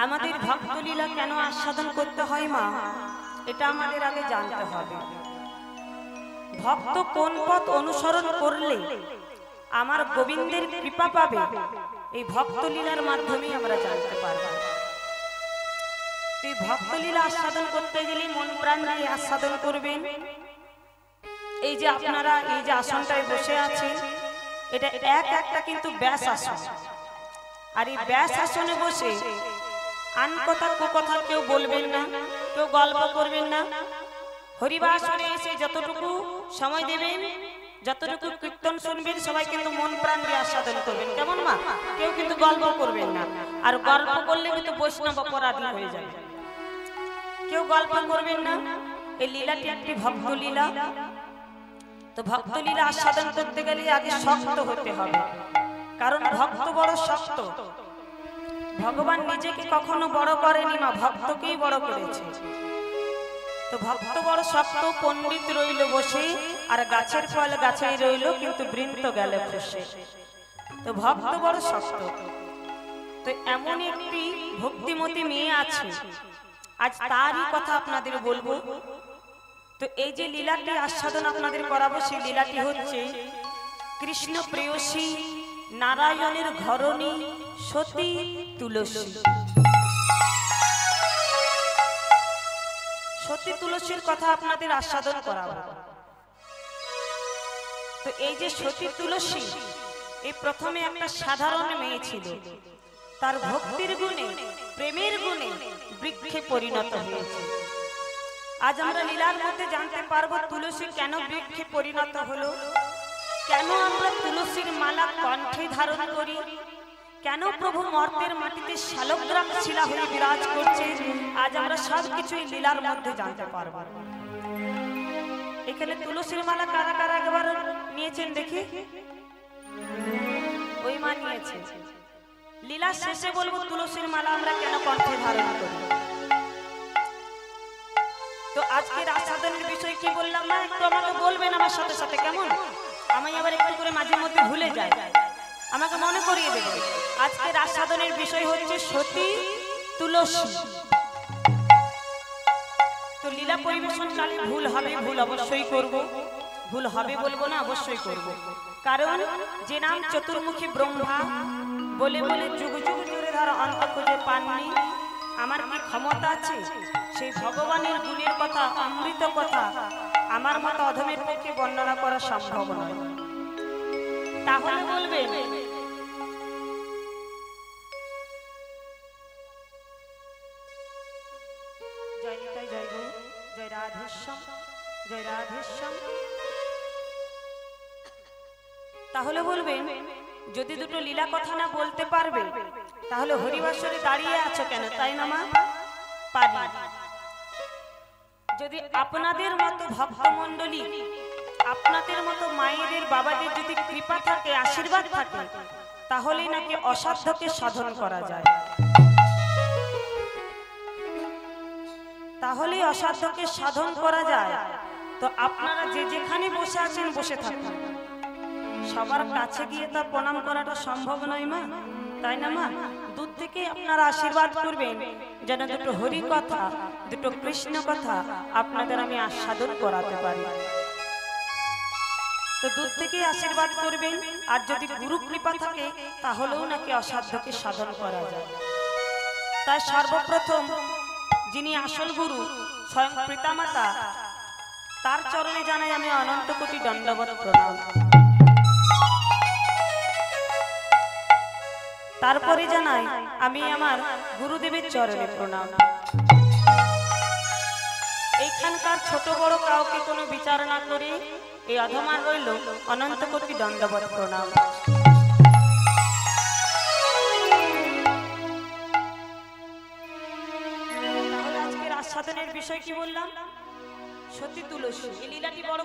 আমাদের ভক্তলীলা কেন আস্বাদন করতে হয় মা, এটা আমাদের আগে জানতে হবে। ভক্ত কোন পথ অনুসরণ করলে আমার গোবিন্দের কৃপা পাবে, এই ভক্তলীলার মাধ্যমেই আমরা জানতে পারব। এই ভক্তলীলা আস্বাদন করতে গেলে মন প্রাণ দিয়ে আস্বাদন করবেন। এই যে আপনারা এই যে আসনটায় বসে আছেন, এটা একটা কিন্তু ব্যাস আসন। আর এই ব্যাস আসনে বসে আন কথা কুকথা কেউ বলবেন না, কেউ গল্প করবেন না। হরিবাসরে এসে যতটুকু সময় দেবেন, যতটুকু কীর্তন শুনবেন, সবাই কিন্তু মন প্রাণ দিয়ে আস্বাদন করবেন। কেমন মা? কেউ কিন্তু গল্প করবেন না, আর গল্প করলে কিন্তু বৈষ্ণব অপরাধী হয়ে যাবে। কেউ গল্প করবেন না। এই লীলাটি একটি ভক্তলীলা। তো ভক্তলীলা আস্বাদন করতে গেলে আগে শক্ত হতে হবে, কারণ ভক্ত বড় শক্ত। ভগবান নিজেকে কখনো বড় করেনি মা, ভক্তকেই বড় করেছে। তো ভক্ত বড় শক্ত, পণ্ডিত রইল বসে, আর গাছের ফল গাছেই রইল, কিন্তু বৃন্ত গেল খুশি। তো ভক্ত বড় শক্ত। তো এমন একটি ভক্তিমতী মেয়ে আছে, আজ তারই কথা আপনাদের বলবো। তো এই যে লীলাটি আস্বাদন আপনাদের করাবো, সেই লীলাটি হচ্ছে কৃষ্ণ প্রেয়সী নারায়ণের ঘরণী সতী তুলসী। সতী তুলসীর কথা আপনাদের আস্বাদন করাবো। তো এই যে সতী তুলসী, এই প্রথমে একটা সাধারণ মেয়ে ছিল, তার ভক্তির গুণে, প্রেমের গুণে বৃক্ষে পরিণত হয়েছে। আজ আমরা লীলার মধ্যে জানতে পারবো তুলসী কেন বৃক্ষে পরিণত হলো, কেন আমরা তুলসীর মালা কণ্ঠে ধারণ করি, কেন প্রভু মর্তের মাটিতে শালগ্রাম শিলা হয়ে বিরাজ করছে। আজ আমরা সবকিছুই লীলার মধ্যে জানতে পারবো। এখানে তুলসীর মালা কারা কারা একবার নিয়েছেন দেখি? ওই মা নিয়েছে। লীলা শেষে বলবো তুলসীর মালা আমরা কেন কণ্ঠে ধারণ করি। তো আজকের আস্বাদনের বিষয় কি বললাম না, একটু আমাকে বলবেন আমার সাথে সাথে, কেমন? আমি আবার একটু করে মাঝে মধ্যে ভুলে যাই, আমাকে মনে করিয়ে দেবেন। আজকের আস্বাদনের বিষয় হচ্ছে সতী তুলসী। তো লীলা পরিবেশনকালে ভুল হবে, ভুল অবশ্যই করব, ভুল হবে বলবো না, অবশ্যই করব। কারণ যে নাম চতুর্মুখী ব্রহ্মা বলে বলে যুগ যুগ ধরে ধরা অন্ত খুঁজে পাননি, আমার কি ক্ষমতা আছে সেই ভগবানের গুণের কথা, অমৃত কথা আমার মতো অধমের পক্ষে বর্ণনা করা সম্ভব নয়। তাহলে বলবেন জয় নিতাই, জয় গো, জয় রাধেশ্যাম, জয় রাধেশ্যাম। তাহলে বলবেন যদি দুটো লীলা কথা না বলতে পারবে, তাহলে হরিবাসরে দাঁড়িয়ে আছো কেন, তাই না মা? পারি। যদি আপনাদের মতো ভক্তমণ্ডলী, আপনাদের মতো মায়েদের বাবাদের যদি কৃপা থাকে, আশীর্বাদ থাকে, তাহলেই নাকি অসাধ্যকে সাধন করা যায়। তাহলেই অসাধ্যকে সাধন করা যায়। তো আপনারা যে যেখানে বসে আছেন বসে থাকুন, সবার কাছে গিয়ে তা প্রণাম করাটা সম্ভব নয় মা, তাই না মা? দূর থেকে আপনারা আশীর্বাদ করবেন যেন দুটো হরি কথা, দুটো কৃষ্ণ কথা আপনাদের আমি আস্বাদন করাতে পারি। তো দূর থেকে আশীর্বাদ করবেন। আর যদি গুরু কৃপা থাকে তাহলেও নাকি অসাধ্যকে সাধন করা যায়। তাই সর্বপ্রথম যিনি আসল গুরু, স্বয়ং পিতামাতা, তার চরণে জানাই আমি অনন্ত কোটি দণ্ডবত প্রণাম। তারপরে জানাই আমি আমার গুরুদেবের চরণে প্রণাম। এইখানকার ছোট বড় কাউকে কোনো বিচার না করে এই অধমান রইল অনন্ত কোটি দণ্ডবত প্রণাম। তাহলে আজকের আস্বাদনের বিষয় কি বললাম? সতী তুলসী। এই লীলাটি বড়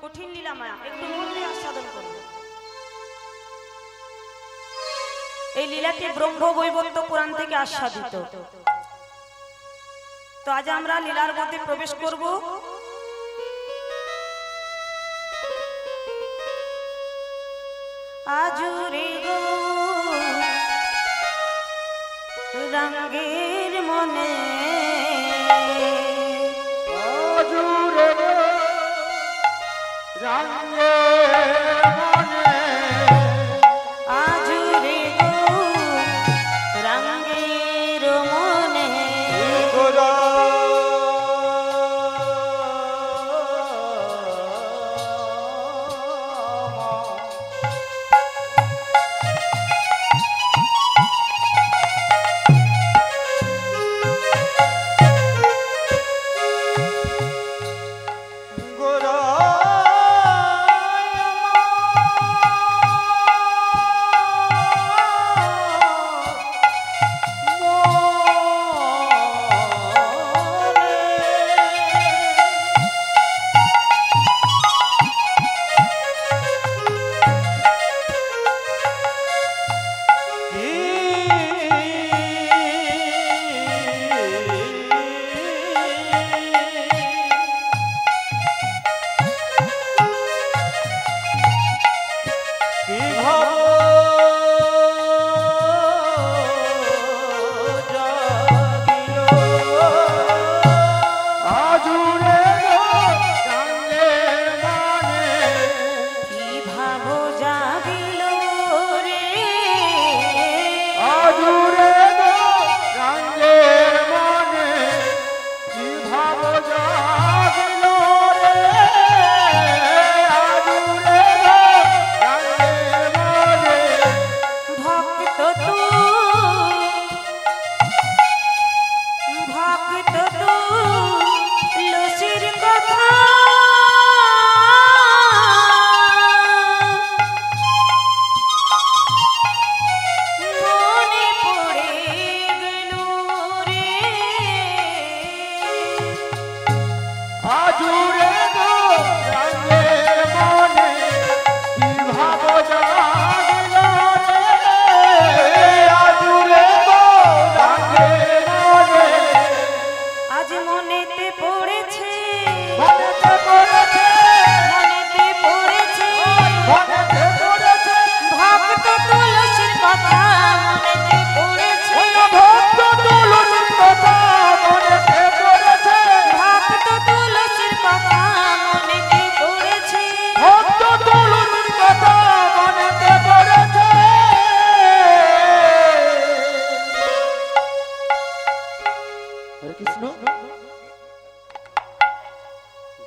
কঠিন লীলা মা, একটু মন দিয়ে আস্বাদন করুন। এই লীলাটি ব্রহ্ম বৈবর্ত পুরাণ থেকে আস্বাদিত। তো আজ আমরা লীলার মধ্যে প্রবেশ করব। আজুরে গো রঙের মনে আজুরে রঙের মনে আজুরে রঙের মনে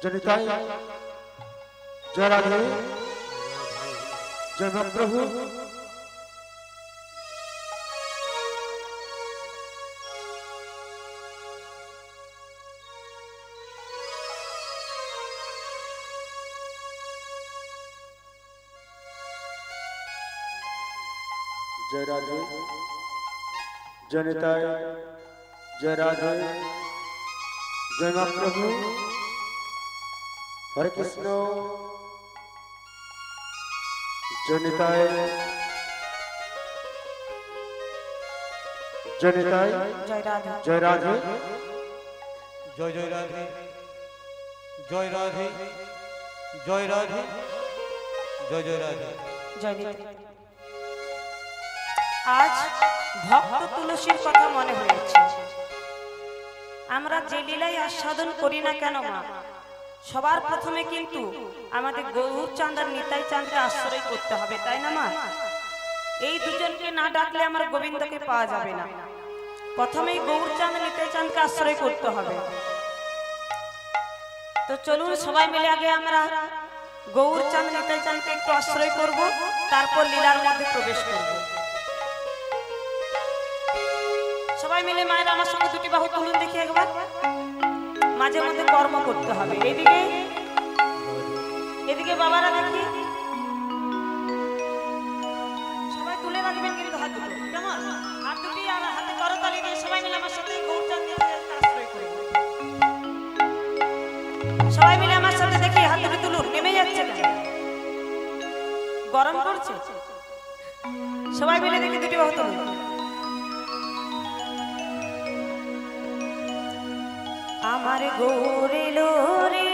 जनिताय जय राधे जय प्रभु जय राधे जनिताय जय राधे जय प्रभु हरे कृष्ण जनिताय जनिताय जय राधे जय राधे जय जय राधे जय राधे जय राधे जय जय राधे जय नित्य। आज भक्त तुलसीर कथा मने হয়েছে আমরা যে লীলাই আস্বাদন করি না কেন মা সবার প্রথমে কিন্তু আমাদের গৌর চাঁদ আর নিতাই চাঁদকে আশ্রয় করতে হবে তাই না মা এই দুজনকে না ডাকলে আমার গোবিন্দকে পাওয়া যাবে না প্রথমেই গৌর চাঁদ নিতাই চাঁদকে আশ্রয় করতে হবে তো চলুন সবাই মিলে আগে আমরা গৌর চাঁদ নিতাই চাঁদকে একটু আশ্রয় করব তারপর লীলার মধ্যে প্রবেশ করব সবাই মিলে মায়ের আমার সঙ্গে দুটি বাহু তুলুন দেখি একবার মাঝে মধ্যে কর্ম করতে হবে এদিকে এদিকে বাবারা দেখি সবাই তুলে রাখবেন কিন্তু হাত দুটো কেমন হাত দুটি আর হাতে করতালি দিয়ে সবাই মিলে আমার সাথে গৌরচাঁদ নিতাইকে আশ্রয় করব সবাই মিলে আমার সাথে দেখি হাত দুটি তুলুন নেমে যাচ্ছে কেন গরম করছে সবাই মিলে দেখি দুটি বাহু তুলুন আমার গৌরে লোরে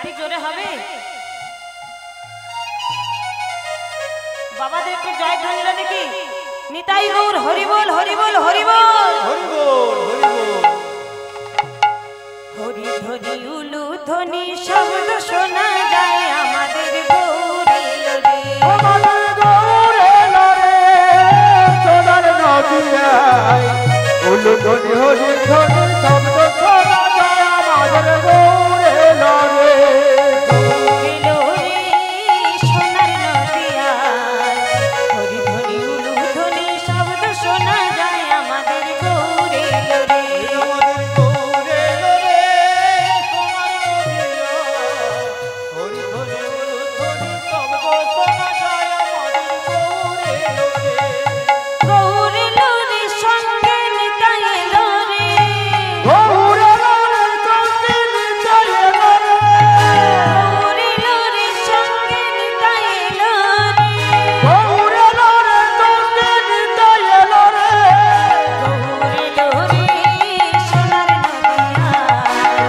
আরেকটু জোরে হবে বাবাদের একটু জয় ধ্বনিটা দেখি নিতাই গৌর হরি বল হরি বল হরি বল হরি বল হরি ধ্বনি উলু ধ্বনি শব্দ শোনা যায় আমাদের গৌরে রে আমাদের গৌরে লরে সোনার নদিয়ায় উলু ধ্বনি হরি ধ্বনি শব্দ শোনা যায় আমাদের গৌরে লরে সোনার নদিয়ায় হরি ধ্বনি উলু ধ্বনি শব্দ শোনা যায় আমাদের গৌরে রে আমাদের গৌরে লরে সোনার নদিয়া হরি হরি হরি শব্দ শোনা যায় আমাদের গৌরে লরে গৌরে লোরে সঙ্গে নিতাই লোরে গৌরে লরে সঙ্গে নিতাই লরে গৌরে লোরে সঙ্গে নিতাই লোরে গৌরে লরে সঙ্গে নিতাই লরে গৌরে লোরে সোনার নদিয়ায়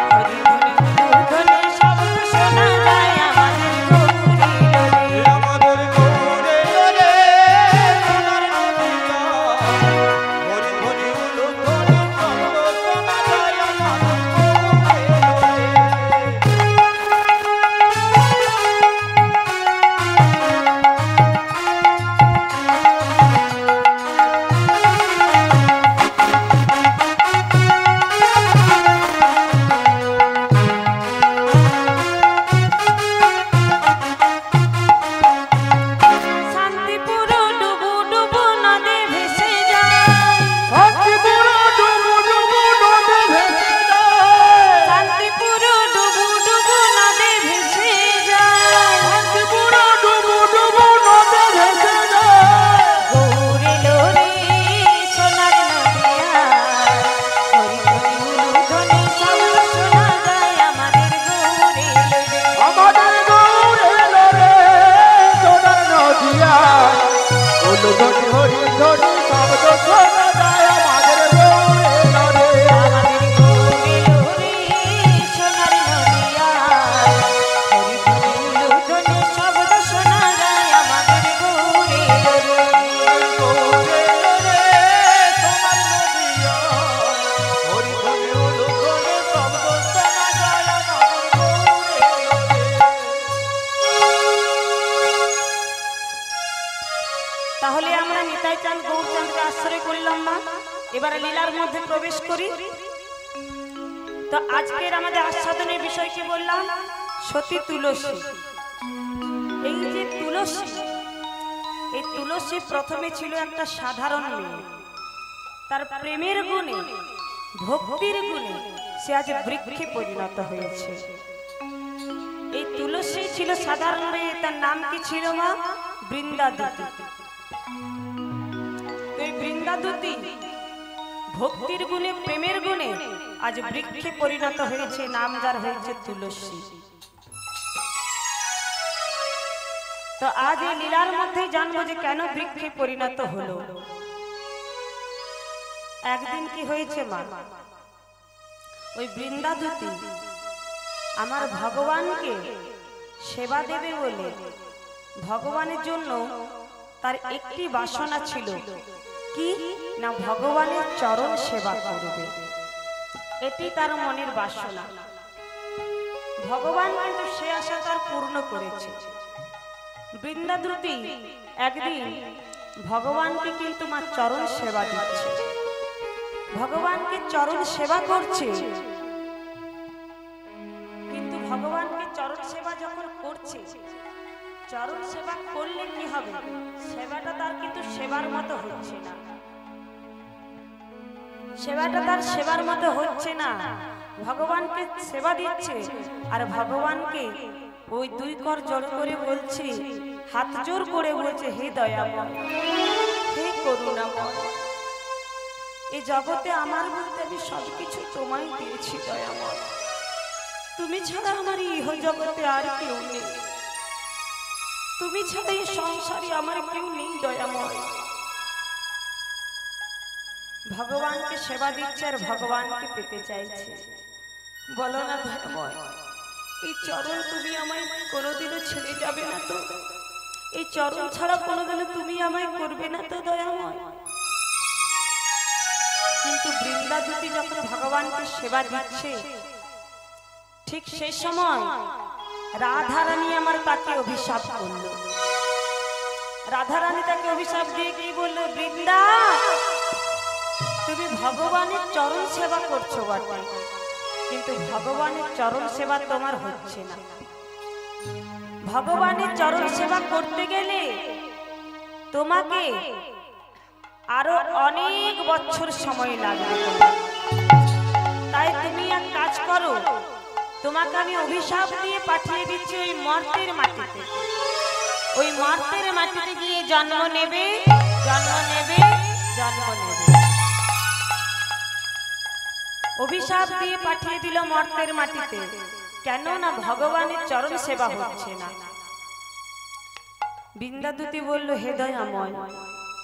হরি ধ্বনি উলু ধ্বনি শব্দ শোনা যায় আমাদের গৌরে লোরে আমাদের গৌরে লরে সোনার নদিয়া হরি হরি উলু ধ্বনি শব্দ শোনা যায় আমাদের গৌরে লরে শান্তিপুর ডুবু ডুবু নদে ভেসে যায় শান্তিপুর ডুবু ডুবু নদে ভেসে যায় শান্তিপুর ডুবু ডুবু নদে ভেসে যায় শান্তিপুর ডুবু ডুবু নদে ভেসে যায় গৌরে লোরে সোনার নদিয়ায় হরি ধ্বনি উলু ধ্বনি শব্দ শোনা যায় আমাদের গৌরে লোরে আমাদের গৌরে লরে সোনার নদিয়ায় উলু ধ্বনি হরি ধ্বনি শব্দ শোনা যায় আমাদের গৌরে লরে আমাদের গৌরে লোরে সোনার নদিয়ায় হরি ধ্বনি উলু ধ্বনি শব্দ শোনা যায় আমাদের গৌরে লোরে গৌরে লরে সোনার নদিয়া হরি হরি উলু ধ্বনি শব্দ শোনা যায় আমাদের গৌরে তাহলে আমরা নিতাই চাঁদ গৌরচাঁদকে আশ্রয় করলাম না এবারে লীলার মধ্যে প্রবেশ করি তো আজকের আমাদের আস্বাদনের বিষয় কি বললাম সতী তুলসী এই যে তুলসী এই তুলসী প্রথমে ছিল একটা সাধারণ মেয়ে তার প্রেমের গুণে ভক্তির গুণে সে আজ বৃক্ষে পরিণত হয়েছে এই তুলসী ছিল সাধারণ মেয়ে তার নাম কি ছিল মা বৃন্দাদুতি এই বৃন্দাদুতি ভক্তির গুণে প্রেমের গুণে আজ বৃক্ষে পরিণত হয়েছে নাম যার হয়েছে তুলসী তো আজ এই লীলার মধ্যেই জানবো যে কেন বৃক্ষে পরিণত হলো একদিন কি হয়েছে মা ওই বৃন্দাদুতি আমার ভগবানকে সেবা দেবে বলে ভগবানের জন্য তার একটি বাসনা ছিল কি না ভগবানের চরণ সেবা করবে এটি তার মনের বাসনা ভগবান কিন্তু সে আশা তার পূর্ণ করেছে বৃন্দাদুতি একদিন ভগবানকে কিন্তু মা চরণ সেবা দিচ্ছে ভগবানকে চরণ সেবা করছে কিন্তু ভগবানকে চরণ সেবা যখন করছে চরণ সেবা করলে কি হবে সেবাটা তার কিন্তু সেবার মতো হচ্ছে না সেবাটা তার সেবার মতো হচ্ছে না ভগবানকে সেবা দিচ্ছে আর ভগবানকে ওই দুই কর জোর করে বলছে হাত জোর করে বলছে হে দয়াময় হে করুণাময় এই জগতে আমার বলতে আমি সবকিছু তোমায় দিয়েছি দয়াময় তুমি ছাড়া আমার ইহ জগতে আর কেউ নেই তুমি ছাড়া এই সংসারে আমার কেউ নেই দয়াময় ভগবানকে সেবা দিচ্ছে আর ভগবানকে পেতে চাইছে বলো না দয়াময় এই চরণ তুমি আমায় কোনোদিনও ছেড়ে যাবে না তো? এই চরণ ছাড়া কোনোদিনও তুমি আমায় করবে না তো দয়াময়? কিন্তু বৃন্দাবতী যখন ভগবানকে সেবা দিচ্ছে, ঠিক সেই সময় রাধারানী আমার তাকে অভিশাপ করল। রাধারানী তাকে অভিশাপ দিয়ে কি বললো, বৃন্দা তুমি ভগবানের চরণ সেবা করছো বটে, কিন্তু ভগবানের চরণ সেবা তোমার হচ্ছে না। ভগবানের চরণ সেবা করতে গেলে তোমাকে আরো অনেক বছর সময় লাগবে। তাই তুমি এক কাজ করো, তোমাকে আমি অভিশাপ দিয়ে পাঠিয়ে দিচ্ছি ওই মর্তের মাটিতে। ওই মর্তের মাটিতে গিয়ে জন্ম নেবে, জন্ম নেবে, জন্ম নেবে। অভিশাপ দিয়ে পাঠিয়ে দিল মর্তের মাটিতে। কেন না ভগবানের চরণ সেবা হচ্ছে না। বৃন্দাবতী বলল, হে দয়াময়,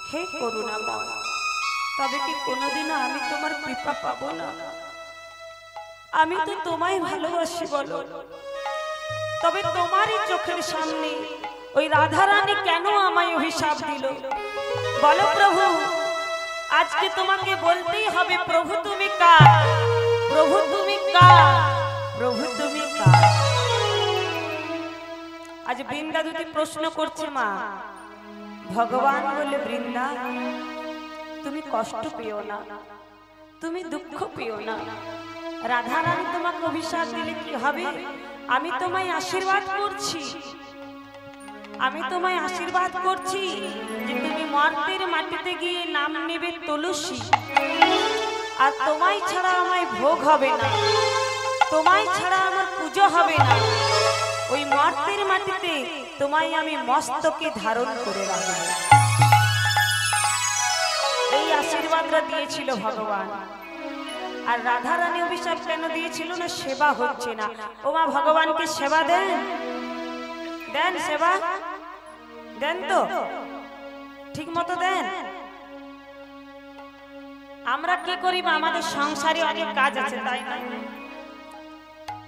হে করুণাময়, তবে কি কোনোদিনও আমি তোমার কৃপা পাবো না? আমি তো তোমায় ভালোবাসি বলো, তবে তোমারই চোখের সামনে ওই রাধারানী কেন আমায় অভিশাপ দিল বলো প্রভু? আজকে তোমাকে বলতেই হবে, প্রভু তুমি কার? প্রভু তুমি কার? প্রভু তুমি কার? আজ বৃন্দাবতী প্রশ্ন করছে, মা। ভগবান বলে, বৃন্দা তুমি কষ্ট পেও না, তুমি দুঃখ পেও না। রাধারানী তোমাকে অভিশাপ দিলে কি হবে? আমি তোমায় আশীর্বাদ করছি, আমি তোমায় আশীর্বাদ করছি যে তুমি মর্তের মাটিতে গিয়ে নাম নেবে তুলসী। আর তোমায় ছাড়া আমায় ভোগ হবে না, তোমায় ছাড়া আমার পুজো হবে না। ওই মর্তের মাটিতে তোমায় আমি মস্তকে ধারণ করে রাখবো। এই আশীর্বাদটা দিয়েছিল ভগবান। আর রাধারানী অভিশাপ কেন দিয়েছিল না? সেবা হচ্ছে না। ও মা, ভগবানকে সেবা দেন, দেন সেবা দেন তো, ঠিক মতো দেন। আমরা কি করি? আমাদের সংসারে অনেক কাজ আছে, তাই না?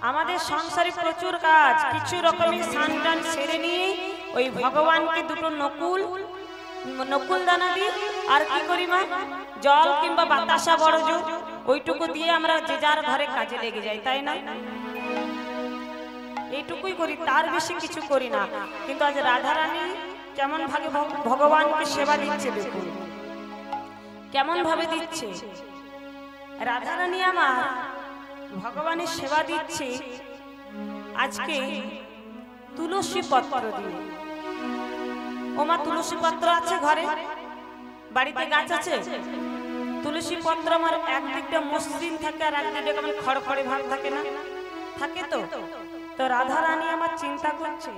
আমাদের সংসারে প্রচুর কাজ। কিছু রকমের স্নান টান সেরে নিয়ে ওই ভগবানকে দুটো নকুল দানা দিই। আর কি করি মা? জল কিংবা বাতাসা বড় জোর ওইটুকু দিয়ে আমরা যে যার ঘরে কাজে লেগে যাই, তাই না? এইটুকুই করি, তার বেশি কিছু করি না। কিন্তু আজ রাধারানী কেমন ভাবে ভগবানকে সেবা দিচ্ছে, দেখুন কেমন ভাবে দিচ্ছে। রাধারানী আমার ভগবানের সেবা দিচ্ছে আজকে তুলসী পত্র দিয়ে। ও মা, তুলসী পত্র আছে ঘরে? বাড়িতে গাছ আছে? তুলসী পত্র আমার একদিকটা মসৃণ থাকে আর একদিকটা কেমন খড়খড়ে ভাব থাকে না? থাকে তো। তো রাধারানী আমার চিন্তা করছে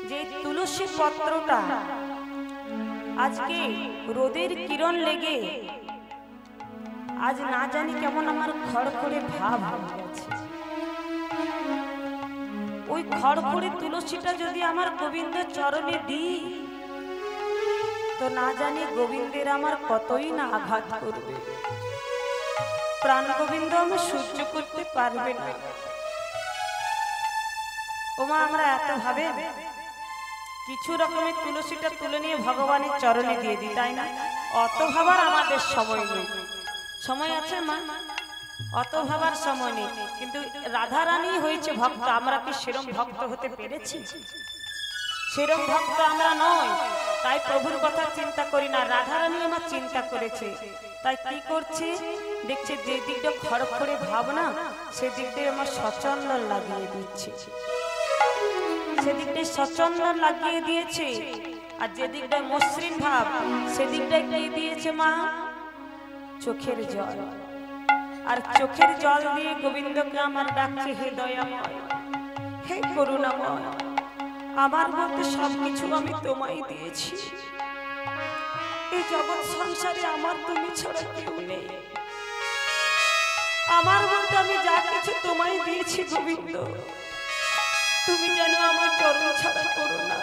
যে তুলসী পত্রটা আজকে রোদের কিরণ লেগে আজ না জানি কেমন আমার খড়খড়ে ভাব হয়ে গেছে। ওই খড়খড়ে তুলসীটা যদি আমার গোবিন্দের চরণে দিই, তো না জানি গোবিন্দের আমার কতই না আঘাত করবে। প্রাণ গোবিন্দ আমার সহ্য করতে পারবে না। ওমা, আমরা এত ভাবে কিছু রকমের তুলসীটা তুলে নিয়ে ভগবানের চরণে দিয়ে দিই, তাই না? অত ভাবার আমাদের সময় নেই। সময় আছে মা? অত ভাবার সময় নেই। কিন্তু রাধারানী হয়েছে ভক্ত, আমরা কি সেরম ভক্ত হতে পেরেছি? সেরম ভক্ত আমরা নই, তাই প্রভুর কথা চিন্তা করি না। রাধারানী আমার চিন্তা করেছে, তাই কি করছে দেখছে যে দিকটা খড়খড়ে ভাব না, সেদিকটাই আমার সচন্দন লাগিয়ে দিচ্ছে, সেদিকটাই সচন্দন লাগিয়ে দিয়েছে। আর যে দিকটায় মসৃণ ভাব, সেদিকটাই কি দিয়েছে মা? চোখের জল। আর চোখের জল দিয়ে গোবিন্দকে আমার ডাকছে, হে দয়াময়, হে করুণাময়, আমার মধ্যে সবকিছু আমি তোমায় দিয়েছি। এই জগৎ সংসারে আমার তুমি ছাড়া কেউ নেই। আমার মধ্যে আমি যা কিছু তোমায় দিয়েছি গোবিন্দ, তুমি যেন আমার চরণ ছাড়া করো না।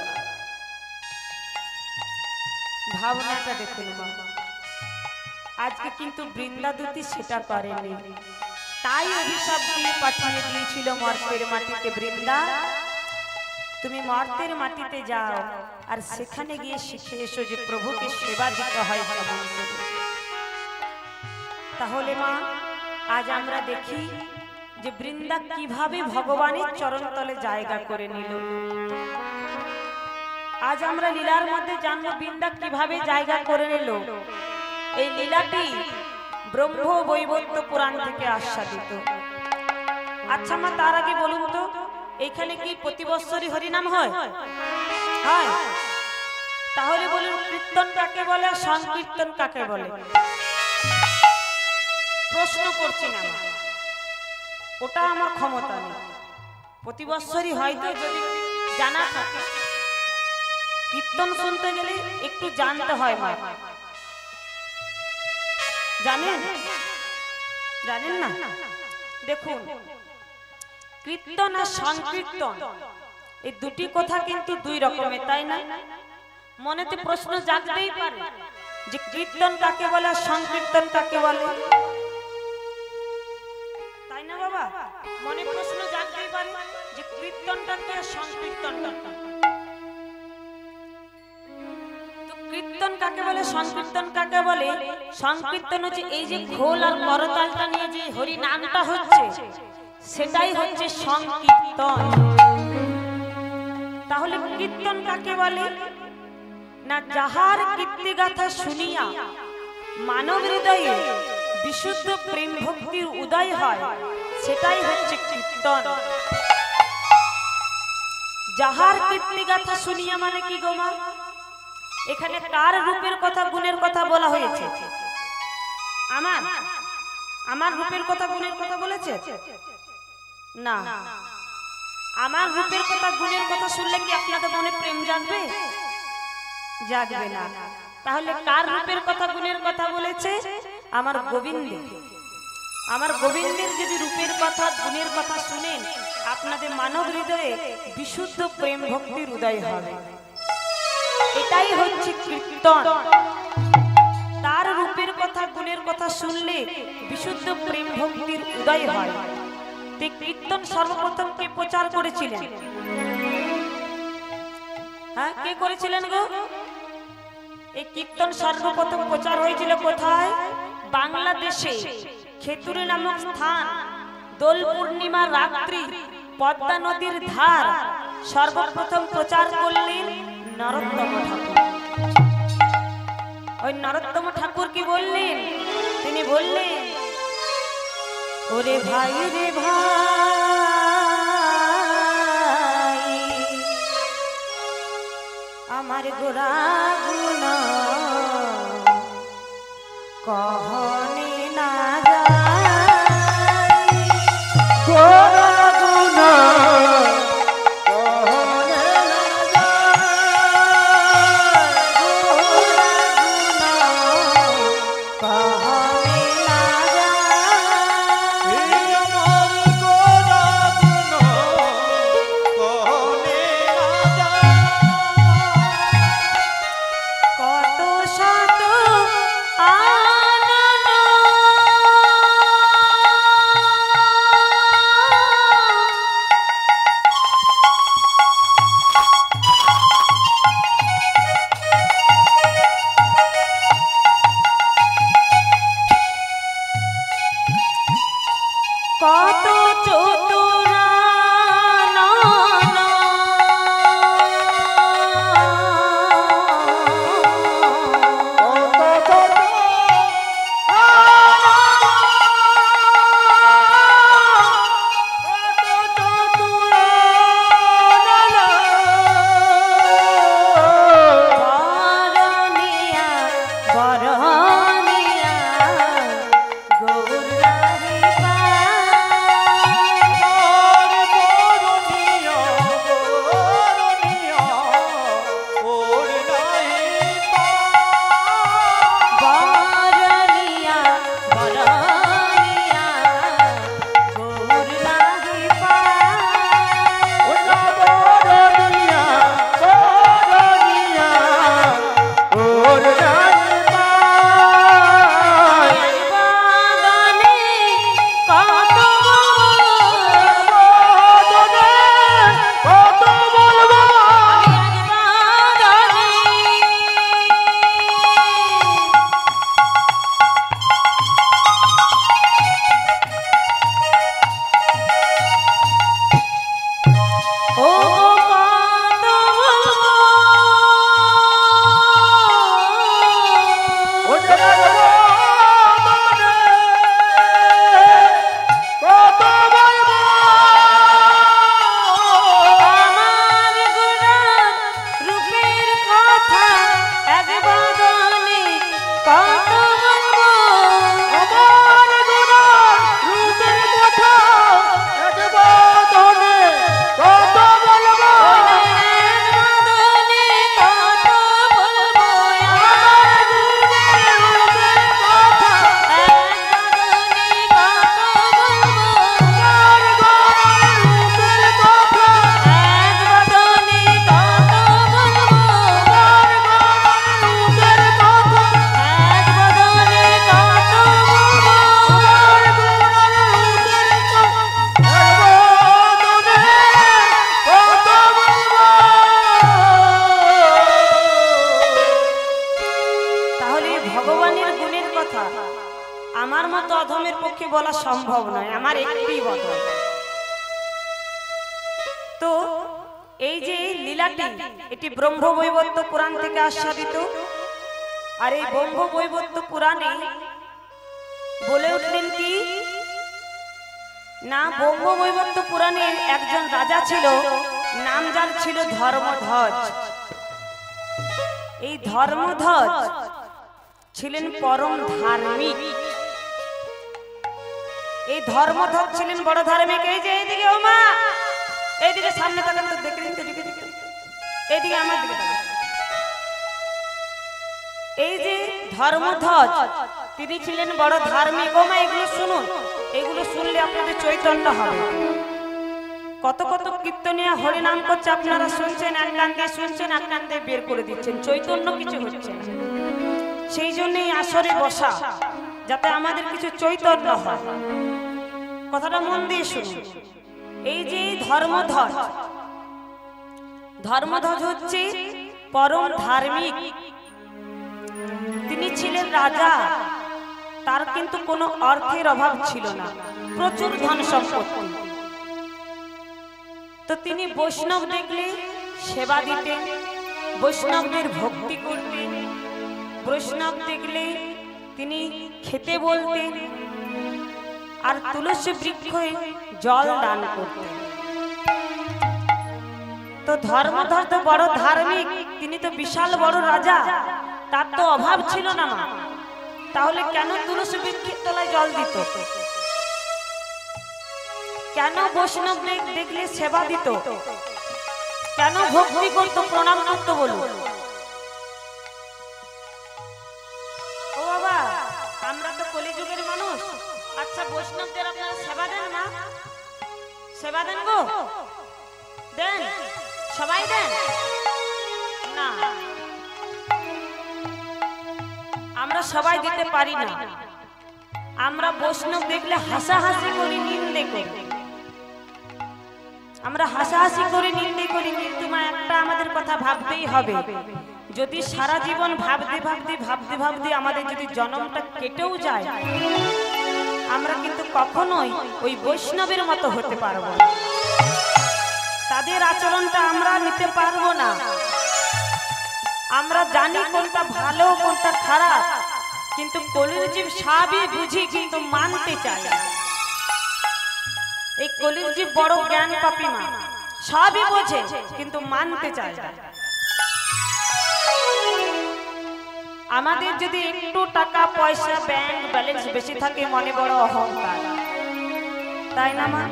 ভাবনাটা দেখুন মা, আজকে কিন্তু বৃন্দাবতী সেটা করেনি। তাই অভিশাপ দিয়ে পাঠিয়ে দিয়েছিল মর্তের মাটিতে, বৃন্দা তুমি মর্তের মাটিতে যাও আর সেখানে গিয়ে শিখে এসো যে প্রভুকে সেবা দিতে হয় কেমন করে। তাহলে মা আজ আমরা দেখি যে বৃন্দা কিভাবে ভগবানের চরণতলে জায়গা করে নিল। আজ আমরা লীলার মধ্যে জানবো বৃন্দা কিভাবে জায়গা করে নিল। এই লীলাটি ব্রহ্ম বৈবর্ত পুরাণ থেকে আস্বাদিত। আচ্ছা মা তার আগে বলুন তো এইখানে কি প্রতি বৎসরই হরিনাম হয়? হয়। তাহলে বলুন কীর্তন কাকে বলে, সংকীর্তন কাকে বলে? প্রশ্ন করছি না, ওটা আমার ক্ষমতা নেই। প্রতি বৎসরই হয়তো যদি জানা থাকে, কীর্তন শুনতে গেলে একটু জানতে হয় মা। জানেন? জানেন না? দেখুন কীর্তন আর সংকীর্তন এই দুটি কথা কিন্তু দুই রকমের, তাই না? মনেতে প্রশ্ন জাগতেই পারে যে কীর্তন কাকে বলে আর সংকীর্তন কাকে বলে, তাই না বাবা? মনে প্রশ্ন জাগতেই পারে যে কীর্তনটা কি আর সংকীর্তনটা কি। তো কীর্তন কাকে বলে, সংকীর্তন কাকে বলে? সংকীর্তন হচ্ছে এই যে খোল আর করতালটা নিয়ে যে হরি নামটা হচ্ছে সেটাই হচ্ছে সংকীর্তন। তাহলে কীর্তন কাকে বলে না, যাহার কীর্তিগাথা শুনিয়া মানব হৃদয়ে বিশুদ্ধ প্রেম ভক্তির উদয় হয় সেটাই হচ্ছে কীর্তন। যাহার কীর্তিগাথা শুনিয়া মানে কি গো মা? এখানে কার রূপের কথা গুণের কথা বলা হয়েছে? আমার আমার রূপের কথা গুণের কথা বলেছে না। আমার রূপের কথা গুণের কথা শুনলে কি আপনাদের মনে প্রেম জাগবে? জাগবে না। তাহলে কার রূপের কথা গুণের কথা বলেছে? আমার গোবিন্দের। আমার গোবিন্দের যদি রূপের কথা গুণের কথা শুনেন আপনাদের মানব হৃদয়ে বিশুদ্ধ প্রেম ভক্তির উদয় হবে। এটাই হচ্ছে কীর্তন। তার রূপের কথা গুণের কথা শুনলে বিশুদ্ধ প্রেম ভক্তির উদয় হয়। কীর্তন সর্বপ্রথম কে প্রচার করেছিলেন? হ্যাঁ, কে করেছিলেন গো? এই কীর্তন সর্বপ্রথম প্রচার হয়েছিল কোথায়? বাংলাদেশে খেতুরি নামক স্থান, দোল পূর্ণিমার রাত্রি, পদ্মা নদীর ধার। সর্বপ্রথম প্রচার করলেন নরোত্তম ঠাকুর। ওই নরোত্তম ঠাকুর কি বললেন? তিনি বললেন, ওরে ভাই রে ভাই আমার গোরা গুণ কহনে না যায়, গোরা গুণ কহনে না যায়, কহনে না যায়। আমার সম্ভব নয়, আমার একটি বদল। তো এই যে লীলাটি, এটি ব্রহ্মবৈবর্ত পুরাণ থেকে আস্বাদিত। আর এই ব্রহ্মবৈবর্ত পুরাণে বলে উঠলেন কি না, ব্রহ্মবৈবর্ত পুরাণে একজন রাজা ছিল, নাম যার ছিল ধর্মধ্বজ। এই ধর্মধ্বজ ছিলেন পরম ধার্মিক। এই ধর্মধ্বজ ছিলেন বড় ধার্মিক। এই যে এইদিকে, ও মা এইদিকে সামনে তাকান তো, দেখলেন তো, এইদিকে আমার দিকে তাকান। এই যে ধর্মধ্বজ, তিনি ছিলেন বড় ধার্মিক। ও মা এগুলো শুনুন, এগুলো শুনলে আপনাদের চৈতন্য হবে। কত কত কীর্তনিয়া হরি নাম করছে, আপনারা শুনছেন, এক কান দিয়ে শুনছেন, এক কান দিয়ে বের করে দিচ্ছেন, চৈতন্য কিছু হচ্ছে না। সেই জন্যই আসরে বসা, যাতে আমাদের কিছু চৈতন্য হয়। কথাটা মন দিয়ে শুনুন। এই যে ধর্মধ্বজ, ধর্মধ্বজ হচ্ছে পরম ধার্মিক। তিনি ছিলেন রাজা, তার কিন্তু কোনো অর্থের অভাব ছিল না, প্রচুর ধন সম্পত্তি। তো তিনি বৈষ্ণব দেখলে সেবা দিতেন, বৈষ্ণবদের ভক্তি করতেন, বৈষ্ণব দেখলে তিনি খেতে বলতেন, আর তুলসী বৃক্ষে জল দান করতেন। তো ধর্মধ্বজ তো বড় ধার্মিক, তিনি তো বিশাল বড় রাজা, তার তো অভাব ছিল না মা। তাহলে কেন তুলসী বৃক্ষের তলায় জল দিত? কেন বৈষ্ণব দেখলে সেবা দিত? কেন ভক্তি করত, প্রণাম করত? বলুন। ও বাবা, আমরা তো কলিযুগের মানুষ। আচ্ছা, বৈষ্ণবদের আপনারা সেবা দেন না? সেবা দেন গো? দেন? সবাই দেন না? আমরা সবাই দিতে পারি না। আমরা বৈষ্ণব দেখলে হাসাহাসি করি, নিন্দে করি। আমরা হাসাহাসি করে নিন্দে করি, কিন্তু মা একটা আমাদের কথা ভাবতেই হবে। যদি সারা জীবন ভাবতে ভাবতে ভাবতে ভাবতে আমাদের যদি জন্মটা কেটেও যায়, আমরা কিন্তু কখনোই ওই বৈষ্ণবের মতো হতে পারবো না। তাদের আচরণটা আমরা নিতে পারবো না। আমরা জানি কোনটা ভালো কোনটা খারাপ, কিন্তু কলির জীব সবই বুঝি, কিন্তু মানতে চায় না। এই কলির জীব বড় জ্ঞান পাপী মা, সবই বোঝে কিন্তু মানতে চায় না। আমাদের যদি একটু টাকা পয়সা ব্যাংক ব্যালেন্স বেশি থাকে, মনে বড় অহংকার, তাই না মা?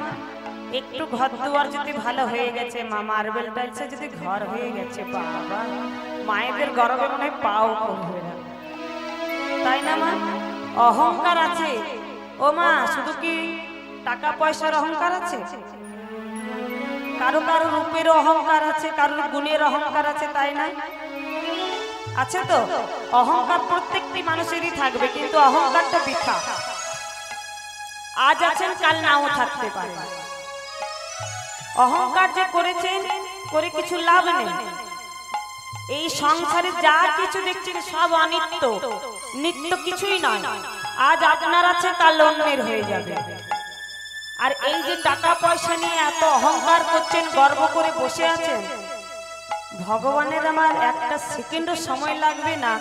একটু ঘর দুয়ার যদি ভালো হয়ে গেছে মা, মার্বেল টাইলসে যদি ঘর হয়ে গেছে, বাবা মায়েদের গর্বে মনে পাও করবে না, তাই না মা? অহংকার আছে। ও মা, শুধু কি টাকা পয়সার অহংকার আছে? কারো কারো রূপের অহংকার আছে, কারোর গুণের অহংকার আছে, তাই না? আছে তো। অহংকার প্রত্যেকটি মানুষেরই থাকবে, কিন্তু অহংকারটা বৃথা। আজ আছেন, কাল নাও থাকতে পারে। অহংকার যে করেছেন, করে কিছু লাভ নেই। এই সংসারে যা কিছু দেখছেন সব অনিত্য, নিত্য কিছুই নয়। আজ আপনার আছে, কাল অন্যের হয়ে যাবে। আর এই যে টাকা পয়সা নিয়ে এত অহংকার করছেন, গর্ব করে বসে আছেন, ভগবানের আমার একটা সেকেন্ডও সময় লাগবে না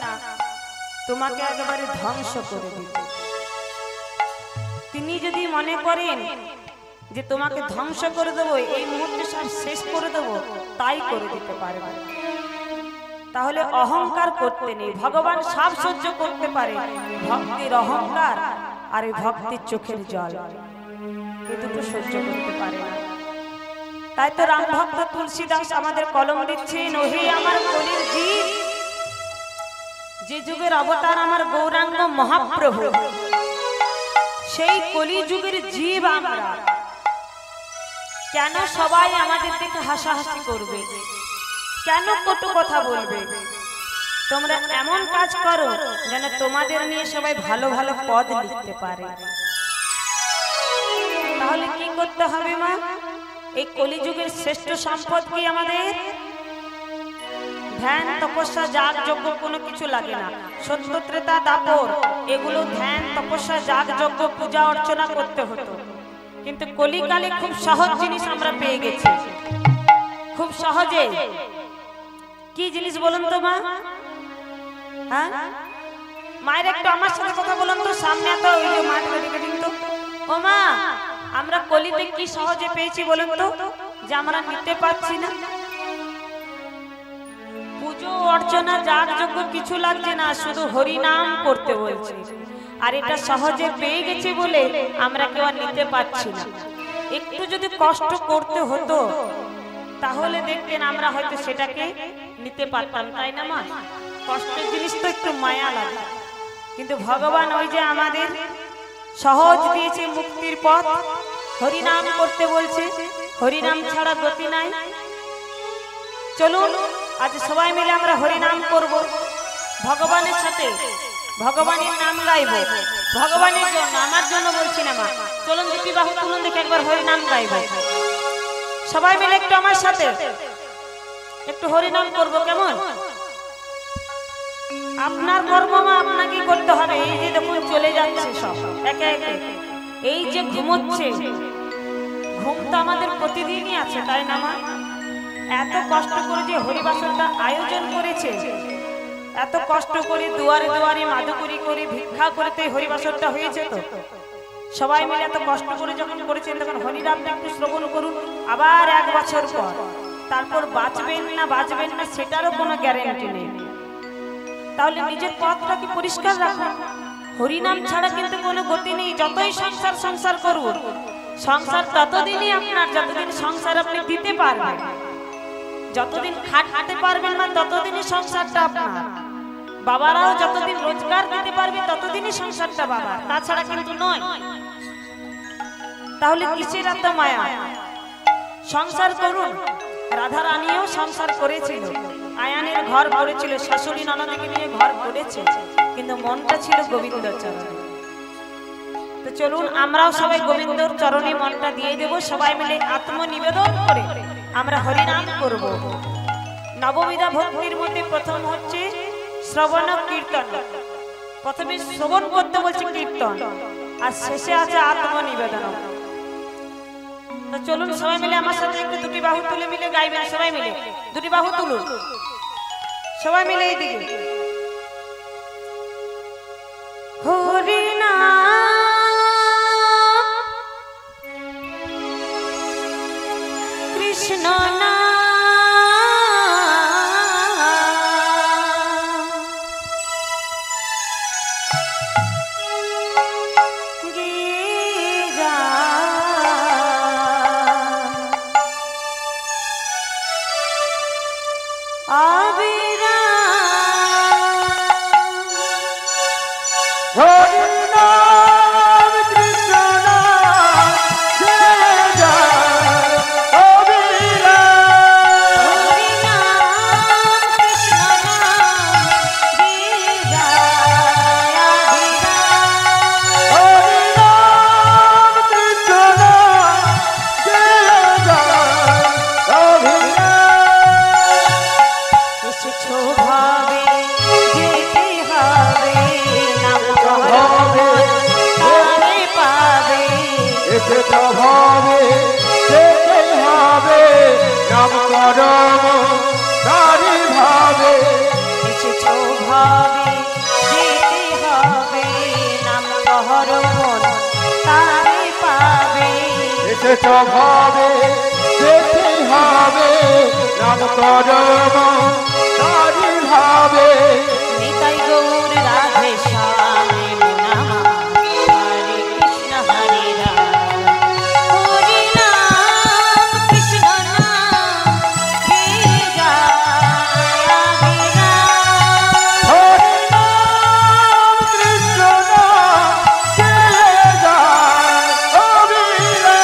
তোমাকে একেবারে ধ্বংস করে দিতে। তিনি যদি মনে করেন যে তোমাকে ধ্বংস করে দেবো, এই মুহূর্তে সব শেষ করে দেবো, তাই করে দিতে পারবে। তাহলে অহংকার করতে নেই। ভগবান সব সহ্য করতে পারে, ভক্তির অহংকার আর এই ভক্তির চোখের জল, এই দুটো সহ্য করতে পারে না। তাই তো রাম ভক্ত তুলসীদাস আমাদের কলম দিচ্ছেন, ওহে আমার কলির জীব, যে যুগের অবতার আমার গৌরাঙ্গ মহাপ্রভু, সেই কলি যুগের জীব আমরা। কেন সবাই আমাদের দিকে হাসাহাসি করবে? কেন কটু কথা বলবে? তোমরা এমন কাজ করো যেন তোমাদের নিয়ে সবাই ভালো ভালো পদ লিখতে পারে। তাহলে কি করতে হবে মা? এই কলিযুগের শ্রেষ্ঠ সম্পদ কি আমাদের? ধ্যান, তপস্যা, যাগ, যজ্ঞ কোনো কিছু লাগে না। সত্য ত্রেতা দাপর এগুলো ধ্যান তপস্যা যাগ যজ্ঞ পূজা অর্চনা করতে হতো, কিন্তু কলিকালে খুব সহজ জিনিস আমরা পেয়ে গেছি, খুব সহজে। কি জিনিস বলুন তো মা? হ্যাঁ মায়ের একটু আমার সাথে কথা বলুন তো, সামনে তো ওই যে মাঠ রেডি তো। ও মা, আমরা কলিতে কি সহজে পেয়েছি বলুন তো, যে আমরা নিতে পারছি না? পুজো অর্চনা যাগ যজ্ঞ কিছু লাগছে না, শুধু হরি নাম করতে বলছে। আর এটা সহজে পেয়ে গেছি বলে আমরা কেউ আর নিতে পারছি না। একটু যদি কষ্ট করতে হতো তাহলে দেখতেন আমরা হয়তো সেটাকে নিতে পারতাম, তাই না মা? কষ্টের জিনিস তো একটু মায়া লাগে, কিন্তু ভগবান ওই যে আমাদের সহজ দিয়েছে মুক্তির পথ, হরিনাম করতে বলছে। হরিনাম ছাড়া গতি নাই। চলুন আজ সবাই মিলে আমরা হরিনাম করব, ভগবানের সাথে ভগবানের নাম গাইব, ভগবানের জন্য, আমার জন্য বলছি না মা। চলুন দুটি বাহু তুলুন, দেখে একবার হরিনাম গাইব সবাই মিলে, একটু আমার সাথে একটু হরিনাম করব, কেমন? আপনার কর্ম মা আপনাকেই করতে হবে। এই যে দেখুন চলে যাচ্ছে সব একে একে, এই যে ঘুমোচ্ছে, ঘুম তো আমাদের প্রতিদিনই আছে, তাই না মা? এত কষ্ট করে যে হরিবাসনটা আয়োজন করেছে, এত কষ্ট করে দুয়ারে দুয়ারে মাদুকুরি করে ভিক্ষা করতে হরিবাসনটা হয়েছে। তো সবাই মিলে এত কষ্ট করে যখন করেছেন, তখন হরিনামটা একটু শ্রবণ করুন। আবার 1 বছর পর তারপর বাঁচবেন না বাঁচবেন না সেটারও কোনো গ্যারান্টি নেই। তাহলে নিজের পথটাকে পরিষ্কার রাখুন। হরিনাম ছাড়া কিন্তু কোনো গতি নেই। যতই সংসার সংসার করুন, সংসার ততদিনই আপনার, যতদিন সংসার আপনি দিতে পারবেন, যতদিন খাটতে পারবেন না ততদিনই সংসারটা আপনার। বাবারাও যতদিন রোজগার দিতে পারবে ততদিনই সংসারটা বাবার, তাছাড়া কিন্তু নয়। তাহলে কিসের এত মায়া? সংসার করুন। রাধা রানীও সংসার করেছিল, আয়ানের ঘর করেছিল, শাশুড়ি ননদকে নিয়ে ঘর করেছে, কিন্তু মনটা ছিল গোবিন্দর চরণে। তো চলুন আমরাও সবাই গোবিন্দর চরণে মনটা দিয়ে দেব, সবাই মিলে আত্মনিবেদন করে আমরা হরিনাম করব। নববিধা ভক্তির মধ্যে প্রথম হচ্ছে শ্রবণ কীর্তন। প্রথমে শ্রবণ করতে বলছে কীর্তন, আর শেষে আছে আত্মনিবেদন। তো চলুন সবাই মিলে আমার সাথে একটু দুটি বাহু তুলে মিলে গাইবেন। সবাই মিলে দুটি বাহু তুলুন, সবাই মিলে এইদিকে। হরিনাম কৃষ্ণ নাম ভাবে যেতে হবে, নাম করব তারি ভাবে। নিতাই গৌর রাধে শ্যামে নমঃ, হরে কৃষ্ণ হরে রাম, হরি নাম কৃষ্ণ নাম হে যায় অবিরাম। হরি নাম কৃষ্ণ নাম হে যায় অবিরাম।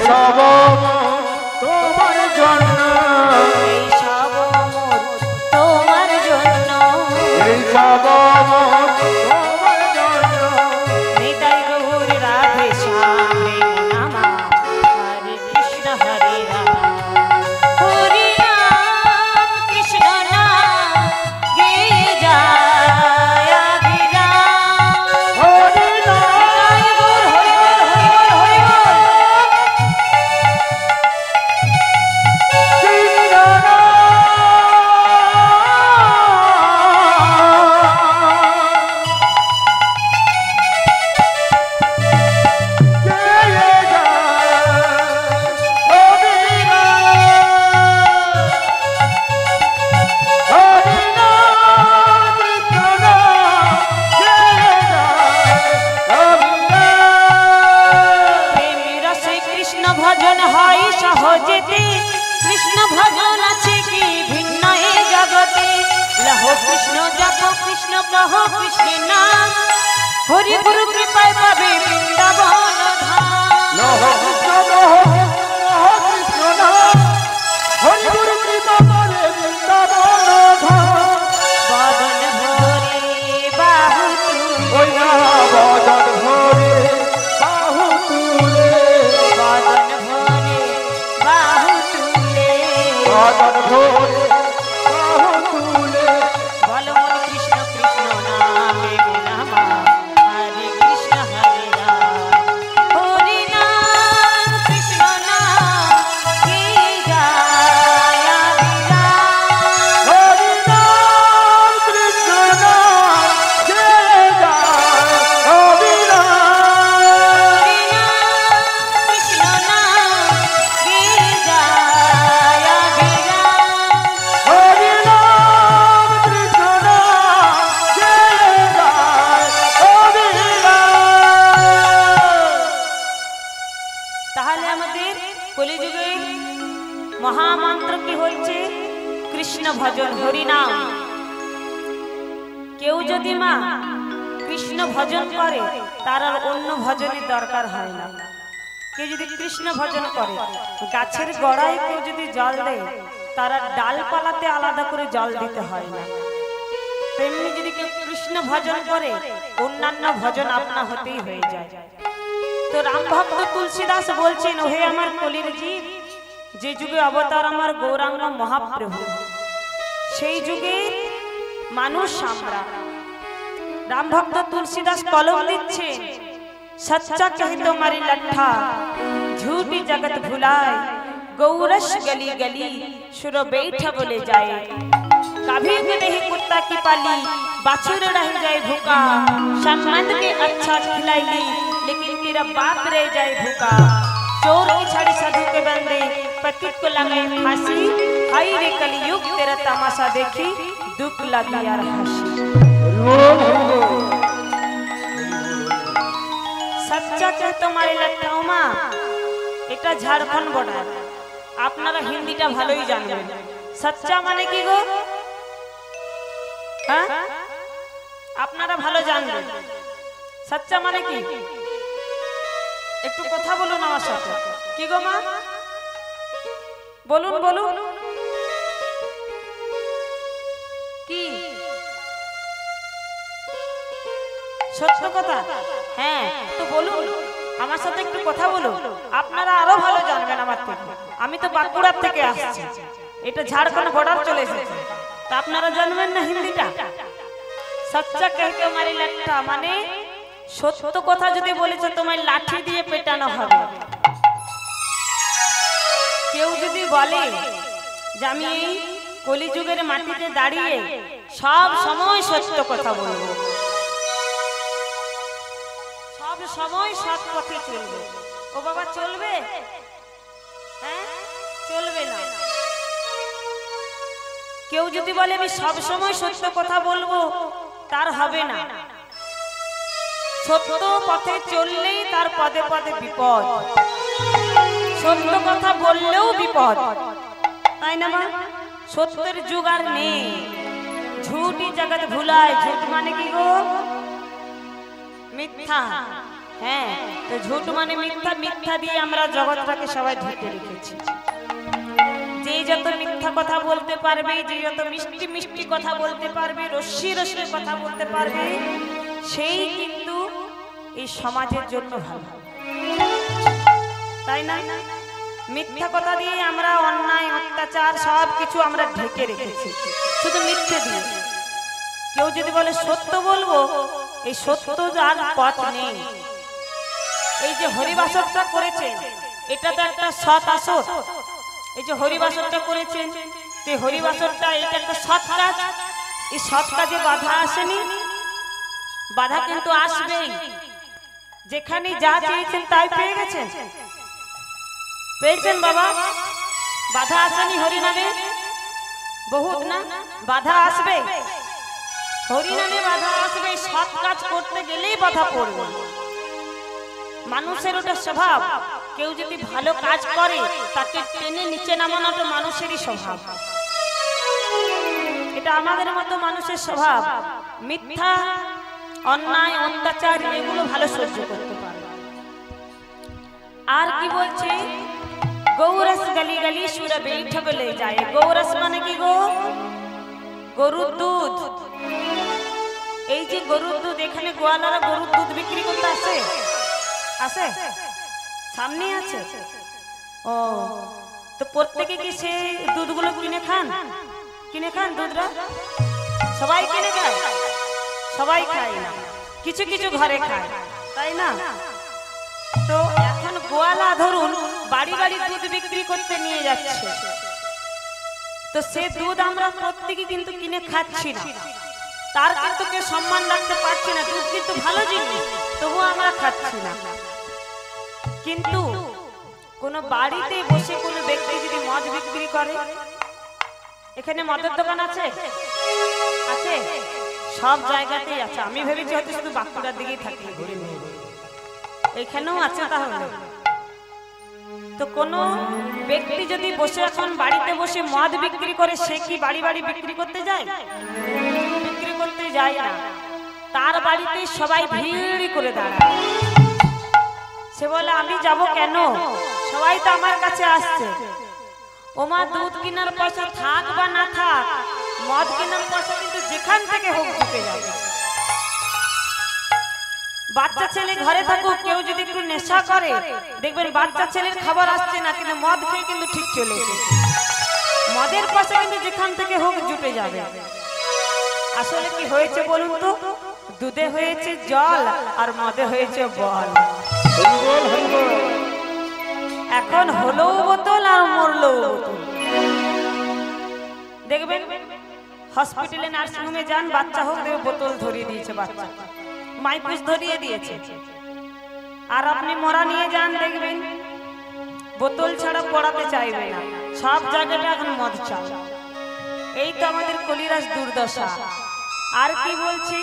সব তোমার জন্য এই সব মোর তোমার জন্য এই সব তোমার জন্য নিতাই গৌর রাধে শ্যাম নামা হরে কৃষ্ণ হরে রাম হরে রাম কৃষ্ণ নাম গেয়ে যায় অবিরাম। হরি নাম নিতাই গৌর হরি বল হরি বল হরি বল। কৃষ্ণ নাম গেয়ে যায় অবিরাম। হরি নাম কৃষ্ণ নাম গেয়ে যায় অবিরাম। প্রেমের রসে কৃষ্ণ ভজন হয় সহজেতে কৃষ্ণ ভজন আছে কি ভিন্ন এ জগতে লহ কৃষ্ণ জপ কৃষ্ণ কহ কৃষ্ণের নাম হরি গুরু কৃপায় পাবে বৃন্দাবন ধাম। লহ কৃষ্ণ লহ কৃষ্ণ নাম হরি গুরু কৃপা করে বৃন্দাবন ধাম। বদন ভরে বাহু ওই না বদন ভরে বাহু তুলে বদন ভরে বাহু তুলে বদন ভরে বাহু তুলে বল মন কৃষ্ণ কৃষ্ণ নামে নামা হরে কৃষ্ণ হরে রাম হরি নাম কৃষ্ণ নাম কে যায় অবিরাম। হরি নাম কৃষ্ণ নাম গেয়ে যায় অবিরাম। হরি নাম কৃষ্ণ নাম কে যায় অবিরাম। হরি নাম কৃষ্ণ নাম গেয়ে যায় অবিরাম। তাহলে আমাদের কলিযুগে মহামন্ত্র কি হচ্ছে কৃষ্ণ ভজন হরি নাম। কেউ যদি মা কৃষ্ণ ভজন করে তার আর অন্য ভজনের দরকার হয় না। কেউ যদি কৃষ্ণ ভজন করে গাছের গোড়ায় কেউ যদি জল দেয় তার আর ডালপালাতে আলাদা করে জল দিতে হয় না। তেমনি যদি কেউ কৃষ্ণ ভজন করে অন্যান্য ভজন আপনা হতেই হয়ে যায়। তো রাম ভক্ত তুলসীদাস বলছেন ওহে আমার কলির জীব যে যুগে অবতার আমার গৌরাঙ্গ মহাপ্রভু সেই যুগে মানুষ আমরা। রাম ভক্ত তুলসীদাস কলম দিচ্ছে सच्चा कहे तो मारी लट्ठा झूठी जगत भुलाए गौरस गली गली शुरो बैठा बोले जाए कभी भी नहीं कुत्ता की पाली बाछुर रह जाए भूखा सम्मान के अच्छा खिलाई ली लेकिन तेरा बाप रह जाए भूखा चोर की छड़ी साधु के बंदे पति को लगाए फांसी हाय रे कलयुग तेरा तमाशा देखी दुख लगी यार हंसी। सच्चा कहे तुम्हारे लट्ठाओं मा এটা ঝাড়খণ্ড বর্ডার আপনারা হিন্দিটা ভালোই জানবেন। সচ্চা মানে কি গো? হ্যাঁ আপনারা ভালো জানবেন সচ্চা মানে কি? একটু কথা বলুন আমার সাথে। কি গো মা বলুন বলুন কি সত্য কথা? হ্যাঁ তো বলুন আমার সাথে একটু কথা বলুন। আপনারা আরো ভালো জানবেন আমার থেকে। আমি তো বাঁকুড়া থেকে আসছি, এটা ঝাড়খণ্ড বর্ডার চলে এসেছে, তা আপনারা জানবেন না হিন্দিটা? সচ্চা कहते मारी लट्ठा মানে সত্য কথা যদি বলেছে তোমায় লাঠি দিয়ে পেটানো হবে। কেউ যদি বলে যে আমি এই কলিযুগের মাটিতে দাঁড়িয়ে সব সময় সত্য কথা বলবো, সব সময় সৎ পথে চলবে, ও বাবা চলবে? হ্যাঁ চলবে না। কেউ যদি বলে আমি সব সময় সত্য কথা বলবো তার হবে না। সত্য পথে চললেই তার পদে পদে বিপদ, সত্য কথা বললেও বিপদ, তাই না মা? সত্যের যুগ আর নেই, ঝুটি জগৎ ভুলায়। ঝুট মানে কি গো? মিথ্যা। হ্যাঁ, তো ঝুট মানে মিথ্যা, মিথ্যা দিয়ে আমরা জগৎটাকে সবাই ঢেকে রেখেছি। যে যত মিথ্যা কথা বলতে পারবে, যে যত মিষ্টি মিষ্টি কথা বলতে পারবে, রস্যি রস্যি কথা বলতে পারবে, সেই কিন্তু এই সমাজের জন্য ভালো, তাই না? মিথ্যা কথা দিয়ে আমরা অন্যায় অত্যাচার সব কিছু আমরা ঢেকে রেখেছি শুধু মিথ্যে দিয়ে। কেউ যদি বলে সত্য বলবো, এই সত্য আর পথ নেই। এই যে হরিবাসরটা করেছে, এটা তো একটা সৎ আসর। এই যে হরিবাসরটা করেছেন, তো হরিবাসরটা এটা একটা সৎ কাজ। এই সৎ কাজে বাধা আসেনি, বাধা কিন্তু আসবেই। যেখানে যা চেয়েছেন তাই পেয়ে গেছেন, পেয়েছেন বাবা? বাধা আসেনি হরিনামে? বহুত না, বাধা আসবে, হরিনামে বাধা আসবে। সৎ কাজ করতে গেলেই বাধা পড়বে। মানুষের ওটা স্বভাব, কেউ যদি ভালো কাজ করে তাকে টেনে নিচে নামানোটা মানুষেরই স্বভাব। এটা আমাদের মতো মানুষের স্বভাব। মিথ্যা, অন্যায়, অত্যাচার এগুলো ভালো সহ্য করতে পারে। আর কি বলছে? গৌরস গলি গলি সুর বেঠব ले যায়। গৌরস মানে কি গো? গরুর দুধ। এই যে গরুর দুধ, এখানে গোয়ালারা গরুর দুধ বিক্রি করতে আসে, আছে সামনে আছে। ও, তো প্রত্যেকে কি সেই দুধগুলো কিনে খান? কিনে খান দুধরা? সবাই কিনে খায়? সবাই খায় না, কিছু কিছু ঘরে খায়, তাই না? তো এখন গোয়ালা ধরুন বাড়ি বাড়ি দুধ বিক্রি করতে নিয়ে যাচ্ছে, তো সে দুধ আমরা প্রত্যেকে কিন্তু কিনে খাচ্ছি না, তার কিন্তু কেউ সম্মান রাখতে পারছি না। দুধ কিন্তু ভালো জিনিস, তবুও আমরা খাচ্ছি না। কিন্তু কোন বাড়িতে বসে কোনো ব্যক্তি যদি মদ বিক্রি করে, এখানে মদের দোকান আছে? আছে, সব জায়গাতেই আছে। আমি ভেবেছি হয়তো শুধু বাঁকুড়ার দিকেই থাকে, এখানেও আছে। তাহলে তো কোন ব্যক্তি যদি বসে এখন বাড়িতে বসে মদ বিক্রি করে, সে কি বাড়ি বাড়ি বিক্রি করতে যায়? বিক্রি করতে যায় না। তার বাড়িতে সবাই ভিড় করে দাঁড়ায়। সে বলে আমি যাব কেন, সবাই তো আমার কাছে আসছে। ওমা, দুধ কেনার পয়সা থাক বা না থাক, মদ কেনার পয়সা কিন্তু যেখান থেকে হোক ঢুকে যাবে। বাচ্চা ছেলে ঘরে থাকুক, কেউ যদি একটু নেশা করে, দেখবেন বাচ্চা ছেলের খাবার আসছে না, কিন্তু মদ খেয়ে কিন্তু ঠিক চলে এসেছে। মদের পয়সা কিন্তু যেখান থেকে হোক জুটে যাবে। আসলে কি হয়েছে বলুন তো? দুধে হয়েছে জল আর মদে হয়েছে বল। এখন হলো বোতল আর মরলো বোতল। দেখবেন হসপিটালে নার্সিংহোমে যান, বাচ্চা হোক, দেখবে বোতল ধরিয়ে দিয়েছে, বাচ্চা মাইপুস ধরিয়ে দিয়েছে। আর আপনি মরা নিয়ে যান, দেখবেন বোতল ছাড়া পড়াতে চাইবে না, সব জায়গাটা এখন মদ চাই। এই তো আমাদের কলিরাজ দুর্দশা। আর কি বলছি?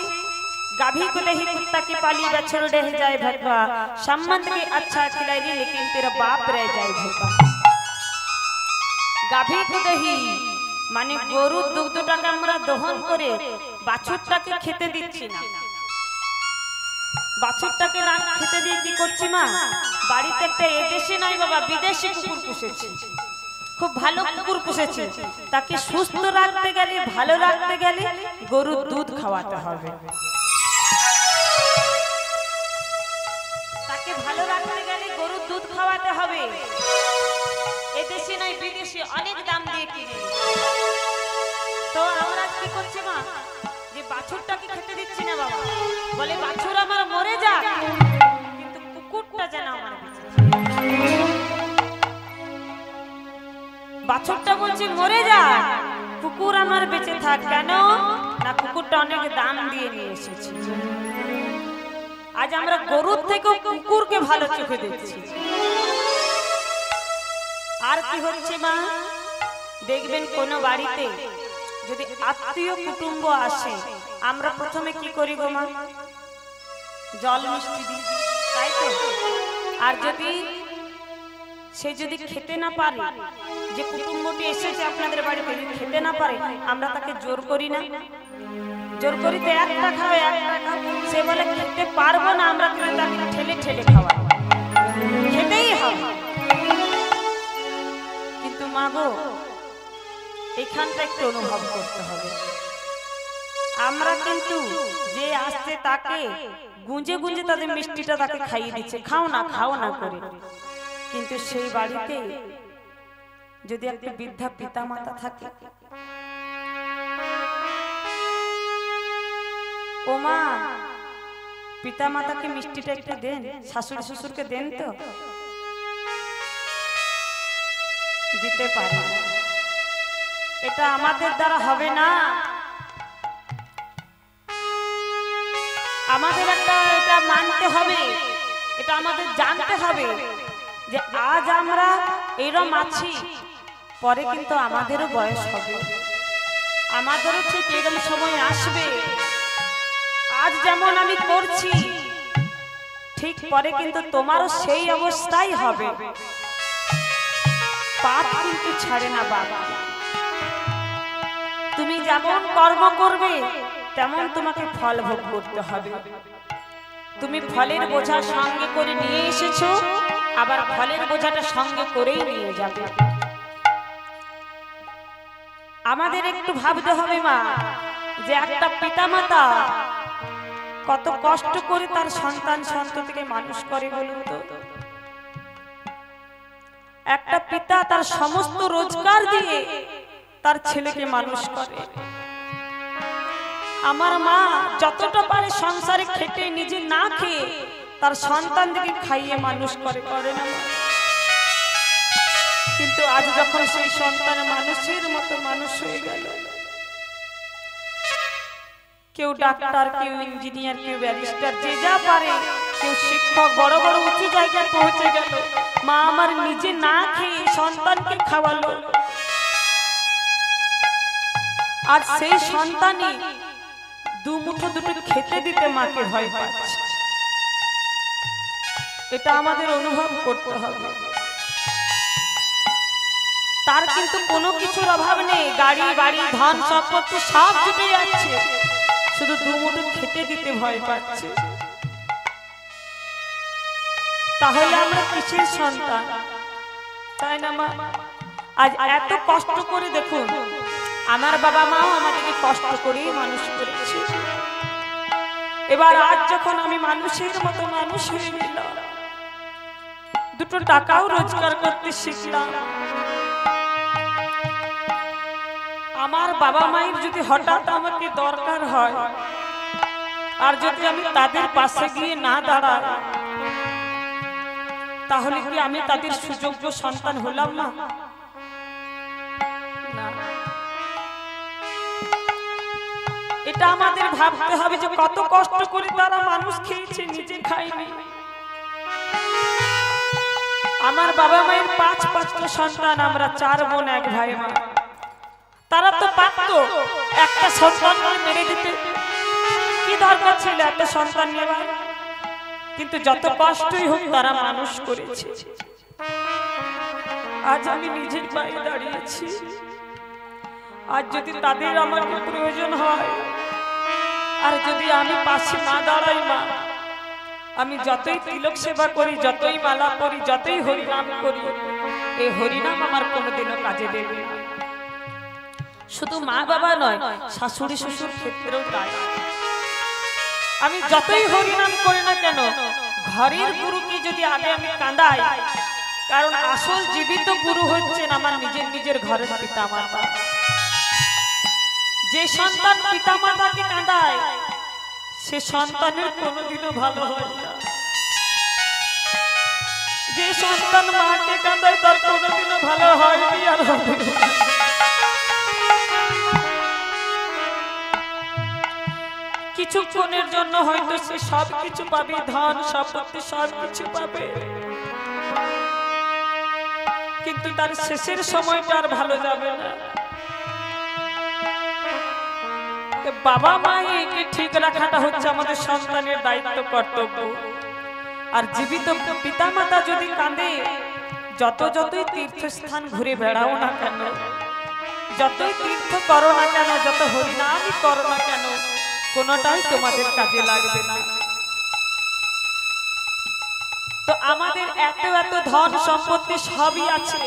गाभी को नहीं कुत्ता की पाली बछड़ रह जाए भगवा, सम्बन्ध के अच्छा खिलाई लेकिन तेरा बाप रह जाए भगवा। गाभी को नहीं মানে গরুর দুগ্ধটাকে আমরা দহন করে বাছুরটাকে খেতে দিচ্ছি না। বাছুরটাকে না খেতে দিয়ে কি করছি মা? বাড়িতে একটা এদেশি নয় বাবা, বিদেশি কুকুর পুষেছি, খুব ভালো কুকুর পুষেছি। তাকে সুস্থ রাখতে গেলে, ভালো রাখতে গেলে গরুর দুধ খাওয়াতে হবে। তাকে ভালো রাখতে গেলে গরুর দুধ খাওয়াতে হবে। এদেশি নয়, বিদেশি, অনেক দাম দিয়ে কিনে। তো আমরা কি করছি মা? যে বাছুরটাকে খেতে দিচ্ছি না বাবা, বলে বাছুর আমার মরে যাক, কিন্তু কুকুরটা যেন আমার বেঁচে থাকে। বাছুরটা বলছে মরে যাক, কুকুর আমার বেঁচে থাক। কেন না? কুকুরটা অনেক দাম দিয়ে নিয়ে এসেছি। আজ আমরা গরুর থেকে কুকুরকে ভালো চোখে দেখছি। আর কি হচ্ছে মা? দেখবেন কোন বাড়িতে যদি আত্মীয় কুটুম্ব আসে, আমরা প্রথমে কি করি গো মা? জল মিষ্টি দিই, তাই তো? আর যদি সে যদি খেতে না পারে, যে কুটুম্বটি এসেছে আপনাদের বাড়িতে, যদি খেতে না পারে, আমরা তাকে জোর করি না? জোর করি তো একটা খাও, একটা খাও। সে বলে খেতে পারবো না, আমরা কিন্তু তাকে ঠেলে ঠেলে খাওয়াই, খেতেই হবে। কিন্তু মা গো, এখানটা একটু অনুভব করতে হবে। আমরা কিন্তু যে আসছে তাকে গুঁজে গুঁজে তাদের মিষ্টিটা তাকে খাইয়ে দিচ্ছে, খাও না করে। কিন্তু সেই বাড়িতে যদি একটা বৃদ্ধা পিতা মাতা থাকে, ও মা, পিতা মাতাকে মিষ্টিটা একটু দেন, শাশুড়ি শ্বশুরকে দেন, তো দিতে পারে না। এটা আমাদের দ্বারা হবে না। আমাদের এটা মানতে হবে, এটা আমাদের জানতে হবে যে আজ আমরা এরম আছি, পরে কিন্তু আমাদেরও বয়স হবে, আমাদেরও ঠিক এরম সময় আসবে। আজ যেমন আমি করছি, ঠিক পরে কিন্তু তোমারও সেই অবস্থাই হবে। পাপ কিন্তু ছাড়ে না বাবা। তুমি যেমন কর্ম করবে তেমন তোমাকে ফল ভোগ করতে হবে। তুমি ফলের বোঝা সঙ্গে করে নিয়ে এসেছো, আবার ফলের বোঝাটা সঙ্গে করেই নিয়ে যাবে। আমাদের একটু ভাবতে হবে মা, যে একটা পিতামাতা কত কষ্ট করে তার সন্তান সন্ততিকে মানুষ করে বলুন তো। একটা পিতা তার সমস্ত রোজগার দিয়ে তার ছেলেকে মানুষ করে। আমার মা যতটা পারে সংসারে খেটে নিজে না খেয়ে তার সন্তানদেরকে খাইয়ে মানুষ করে না। কিন্তু আজ যখন সেই সন্তান মানুষের মতো মানুষ হয়ে গেল, কেউ ডাক্তার, কেউ ইঞ্জিনিয়ার, কেউ ব্যারিস্টার, যে যা পারে, কেউ শিক্ষক, বড় বড় উঁচু জায়গায় পৌঁছে গেল, মা আমার নিজে না খেয়ে সন্তানকে খাওয়ালো। আর সেই সন্তানই দুমুঠো দুটো খেতে দিতে মাকে ভয় পাচ্ছে। এটা আমাদের অনুভব করতে হবে। তার কিন্তু কোনো কিছুর অভাব নেই, গাড়ি বাড়ি ধন সম্পত্তি সব জুটে যাচ্ছে, শুধু দুমুঠো খেতে দিতে ভয় পাচ্ছে। তাহলে আমরা কিসের সন্তান, তাই না মা? আজ এত কষ্ট করে দেখুন, আমার বাবা মাও আমাদেরকে কষ্ট করেই মানুষ করেছে। এবার আজ যখন আমি মানুষের মতো মানুষ হয়ে গেলাম, দুটো টাকাও রোজগার করতে শিখলাম, আমার বাবা মায়ের যদি হঠাৎ আমাকে দরকার হয়, আর যদি আমি তাদের পাশে গিয়ে না দাঁড়াই, তাহলে কি আমি তাদের সুযোগ্য সন্তান হলাম না? এটা আমাদের ভাবতে হবে যে কত কষ্ট করে তারা মানুষ খেয়েছে, নিজে খায়নি। আমার বাবা মায়ের 5 সন্তান, আমরা 4 বোন 1 ভাই মা। তারা তো পারতো একটা সন্তানকে মেরে দিতে, কি দরকার ছিল একটা সন্তান নেওয়ার? কিন্তু যত কষ্টই হোক তারা মানুষ করেছে। আজ আমি নিজের পায়ে দাঁড়িয়েছি। আজ যদি তাদের আমাকে প্রয়োজন হয়, আর যদি আমি পাশে না দাঁড়াই মা, আমি যতই তিলক সেবা করি, যতই মালা করি, যতই হরিনাম করি, এই হরিনাম আমার কোনোদিনও কাজে দেবে না। শুধু মা বাবা নয়, শাশুড়ি শ্বশুর ক্ষেত্রেও তাই। আমি যতই হরিনাম করি না কেন, ঘরের গুরুকে যদি আগে আমি কাঁদাই, কারণ আসল জীবিত গুরু হচ্ছেন আমার নিজের ঘরের পিতা মাতা। যে সন্তান পিতা মাতাকে কাঁদায়, সে সন্তানের কোনোদিনও ভালো হয় না। যে সন্তান মাকে কাঁদায়, তার কোনোদিনও ভালো হয়নি আর হবে না। কিছুক্ষণের জন্য হয়তো সে সবকিছু পাবে, ধন সম্পত্তি সবকিছু পাবে, কিন্তু তার শেষের সময়টা আর ভালো যাবে না। বাবা মাকে ঠিক রাখাটা হচ্ছে আমাদের সন্তানের দায়িত্ব, কর্তব্য। আর জীবিত পিতা মাতা যদি কাঁদে, যতই তীর্থস্থান ঘুরে বেড়াও না কেন, যতই তীর্থ করো না কেন, যত হরিনামই করো না কেন, কোনোটাই তোমাদের কাজে লাগবে না। তো আমাদের এত এত ধন সম্পত্তি সবই আছে,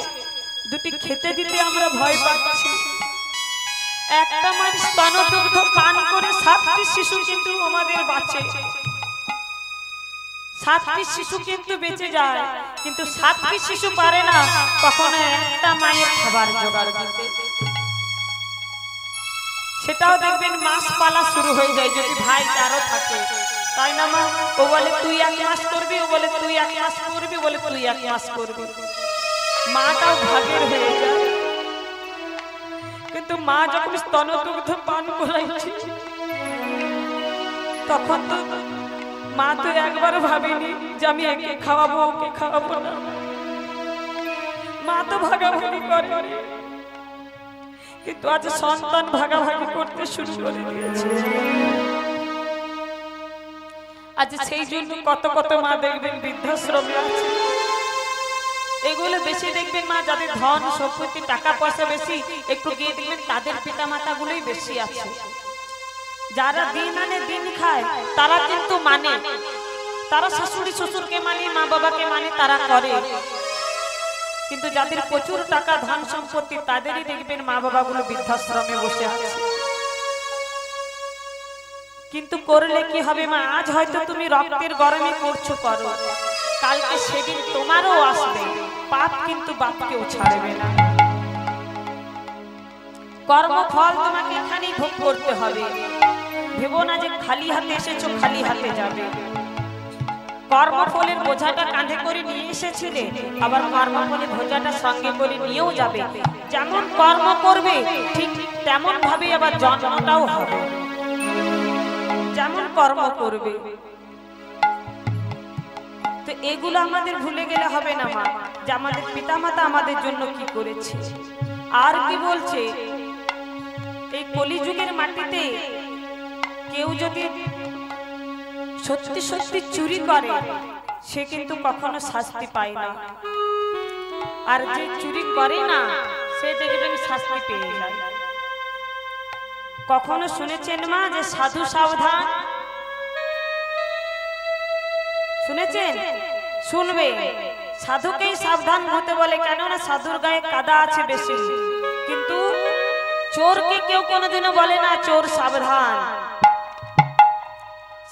দুটি খেতে দিতে আমরা ভয় পাচ্ছি। একটা মায়ের স্তনদুগ্ধ পান করে 7টি শিশু কিন্তু আমাদের বাঁচে, 7টি শিশু কিন্তু বেঁচে যায়, কিন্তু 7টি শিশু পারে না কখনো একটা মায়ের খাবার জোগাড় দিতে। সেটাও দেখবেন মাস পালা শুরু হয়ে যায় যদি ভাই কারো থাকে, তাই না মা? ও বলে তুই 1 মাস করবি, ও বলে তুই 1 মাস করবি, বলে তুই 1 মাস করবি। মাটাও ভাগের হয়ে যায়। কিন্তু মা যখন স্তনদুগ্ধ পান করাইছে তখন তো মা তো একবার ভাবেনি যে আমি একে খাওয়াবো ওকে খাওয়াবো না। মা তো ভাগাভাগি করে, কিন্তু আজ সন্তান ভাগাভাগি করতে শুরু করে দিয়েছে। আজ সেই জন্য কত কত মা দেখবেন বৃদ্ধাশ্রমে আছে। এগুলো বেশি দেখবেন মা যাদের ধন সম্পত্তি টাকা পয়সা বেশি, একটু গিয়ে দেখবেন তাদের পিতা মাতা গুলোই বেশি আছে। যারা দিন আনে দিন খায় তারা কিন্তু মানে, তারা শাশুড়ি শ্বশুরকে মানে, মা বাবাকে মানে, তারা করে। কিন্তু যাদের প্রচুর টাকা ধন সম্পত্তি তাদেরই দেখবেন মা বাবা গুলো বৃদ্ধাশ্রমে বসে আছে। কিন্তু করলে কি হবে মা? আজ হয়তো তুমি রক্তের গরমে করছো, করো, কালকে সেদিন তোমারও আসবে। পাপ কিন্তু বাপকেও ছাড়বে না। কর্মফল তোমাকে এখানেই ভোগ করতে হবে। ভেবো না যে খালি হাতে এসেছো খালি হাতে যাবে। কর্মফলের বোঝাটা কাঁধে করে নিয়ে এসেছিলে, আবার কর্মফলের বোঝাটা সঙ্গে করে নিয়েও যাবে। যেমন কর্ম করবে ঠিক তেমন ভাবে আবার জন্মটাও হবে। যেমন কর্ম করবে, তো এগুলো আমাদের ভুলে গেলে হবে না মা, যে আমাদের পিতামাতা আমাদের জন্য কি করেছে। আর কি বলছে, এই কলিযুগের মাটিতে কেউ যদি সত্যি সত্যি চুরি করে সে কিন্তু কখনো শাস্তি পায় না, আর যে চুরি করে না সে দেখবেন শাস্তি পেয়ে যায়। কখনো শুনেছেন মা যে সাধু সাবধান? শুনেছেন? শুনবে, সাধুকেই সাবধান হতে বলে, কেননা সাধুর গায়ে কাদা আছে বেশি। কিন্তু চোরকে কেউ কোনোদিনও বলে না চোর সাবধান।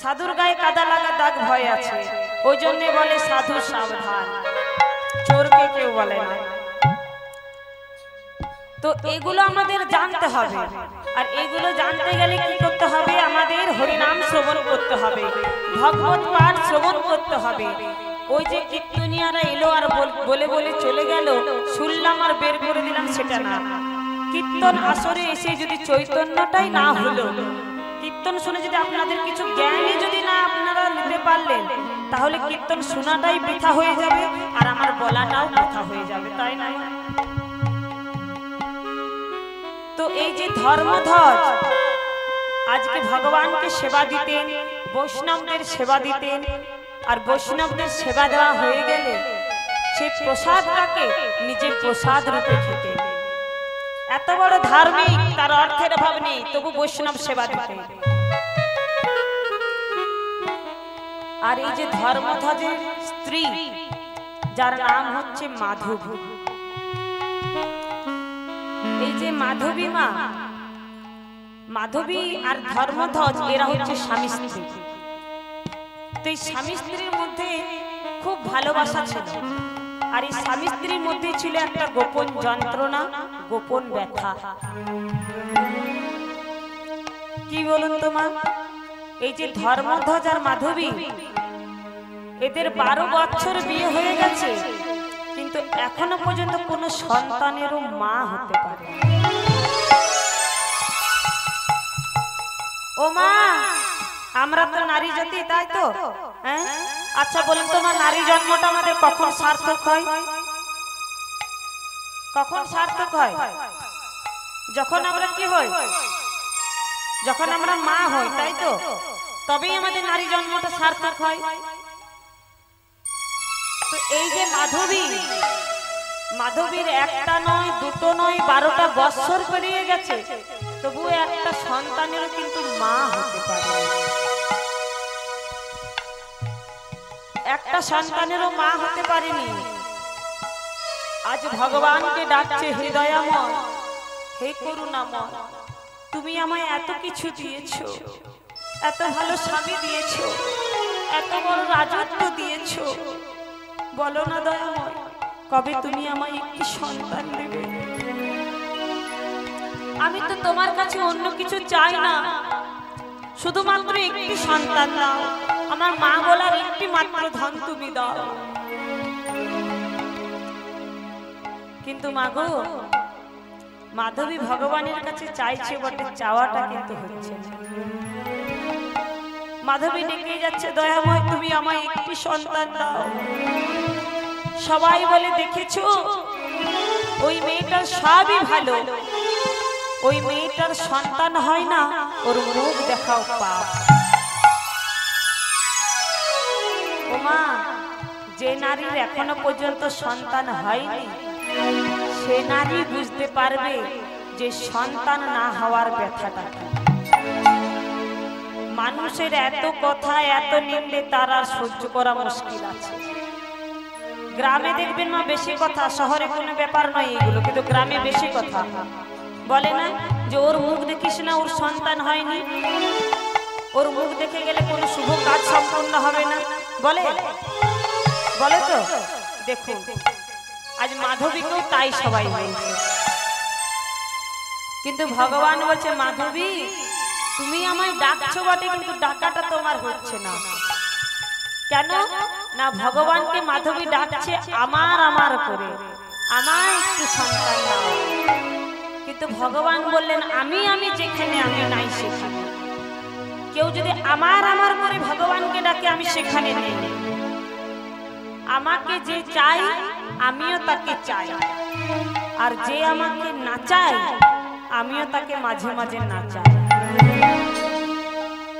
সাধুর গায়ে কাদা লাগা দাগ ভয় আছে, ওই জন্য বলে সাধু সাবধান, চোরকে কেউ বলে না। তো এগুলো আমাদের জানতে হবে, আর এগুলো জানতে গেলে কি করতে হবে? আমাদের হরিনাম শ্রবণ করতে হবে, ভগবত পাঠ শ্রবণ করতে হবে। ওই যে কীর্তনিয়ারা এলো আর বলে বলে চলে গেল, শুনলাম আর বের করে দিলাম, সেটা না। কীর্তন আসরে এসে যদি চৈতন্যটাই না হলো, কীর্তন শুনে যদি আপনাদের কিছু জ্ঞানই যদি না আপনারা নিতে পারলেন, তাহলে কীর্তন শোনাটাই বৃথা হয়ে যাবে, আর আমার বলাটাও বৃথা হয়ে যাবে, তাই না? তো এই যে ধর্মধ্বজ আজকে ভগবানকে সেবা দিতেন, বৈষ্ণবদের সেবা দিতেন, আর বৈষ্ণবদের সেবা দেওয়া হয়ে গেলে সেই প্রসাদটাকে নিজের প্রসাদ রূপে খেতেন। এত বড় ধার্মিক, তার অর্থের অভাব নেই, তবু বৈষ্ণব সেবা দিতেন। আর এই যে ধর্মধ্বজের স্ত্রী, যার নাম হচ্ছে মাধবী, এই যে মাধবী মা, মাধবী আর ধর্মধ্বজ এরা হচ্ছে স্বামী স্ত্রী। তো এই স্বামী স্ত্রীর মধ্যে খুব ভালোবাসা ছিল, আর এই স্বামী স্ত্রীর মধ্যে ছিল একটা গোপন যন্ত্রণা, গোপন ব্যথা। কি বলুন তো মা? এই যে ধর্মধ্বজ আর মাধবী, এদের 12 বছর বিয়ে হয়ে গেছে, কিন্তু এখনো পর্যন্ত কোনো সন্তানেরও মা হতে পারে। ও মা, আমরা তো নারী জাতি, তাই তো? হ্যাঁ, আচ্ছা বলুন তো মা, নারী জন্মটা আমাদের কখন সার্থক হয়? কখন সার্থক হয়? যখন আমরা কি হই? যখন আমরা মা হই, তাই তো? তবেই আমাদের নারী জন্মটা সার্থক হয়। তো এই যে মাধবী, মাধবীর একটা নয়, দুটো নয়, 12টা বৎসর পেরিয়ে গেছে, তো তবুও একটা সন্তানেরও কিন্তু মা হতে পারে, একটা সন্তানেরও মা হতে পারেনি। আজ ভগবানকে ডাকছে, হে দয়াময়, হে করুণাময়, তুমি আমায় এত কিছু দিয়েছো, এত ভালো স্বামী দিয়েছো, এত বড় রাজত্ব দিয়েছো, বলো না দয়াময়, কবে তুমি আমায় একটি সন্তান দেবে? আমি তো তোমার কাছে অন্য কিছু চাই না, শুধুমাত্র একটি সন্তান দাও, আমার মা বলার একটি মাত্র ধন তুমি দাও। কিন্তু মাগো, মাধবী ভগবানের কাছে চাইছে বটে, চাওয়াটা কিন্তু হচ্ছে না। মাধবী ডেকে যাচ্ছে, দয়াময় তুমি আমায় একটি সন্তান দাও। সবাই বলে, দেখেছো ওই মেয়েটার সবই ভালো, ওই মেয়েটার সন্তান হয় না, ওর মুখ দেখাও পাপ। ওমা, যে নারীর এখনো পর্যন্ত সন্তান হয়নি, সে নারী বুঝতে পারবে যে সন্তান না হওয়ার ব্যথাটা কি। মানুষের এত কথা, এত নিন্দে তার আর সহ্য করা মুশকিল আছে। গ্রামে দেখবেন না বেশি কথা, শহরে কোনো ব্যাপার নয় এগুলো, কিন্তু গ্রামে বেশি কথা বলে না যে ওর মুখ দেখিস না, ওর সন্তান হয়নি, ওর মুখ দেখে গেলে কোনো শুভ কাজ সম্পন্ন হবে না, বলে বলে তো। দেখুন আজ মাধবীকেও তাই সবাই বলছে, কিন্তু ভগবান বলছে, মাধবী তুমি আমায় ডাকছো বটে, কিন্তু ডাকাটা তোমার হচ্ছে না। কেন না, ভগবানকে মাধবী ডাকছে আমার আমার করে, আমার একটু সন্তান দাও। কিন্তু ভগবান বললেন, আমি আমি যেখানে আমি নাই সেখানে। কেউ যদি আমার আমার করে ভগবানকে ডাকে, আমি সেখানে নেই। আমাকে যে চাই আমিও তাকে চাই, আর যে আমাকে না চায় আমিও তাকে মাঝে মাঝে না চাই।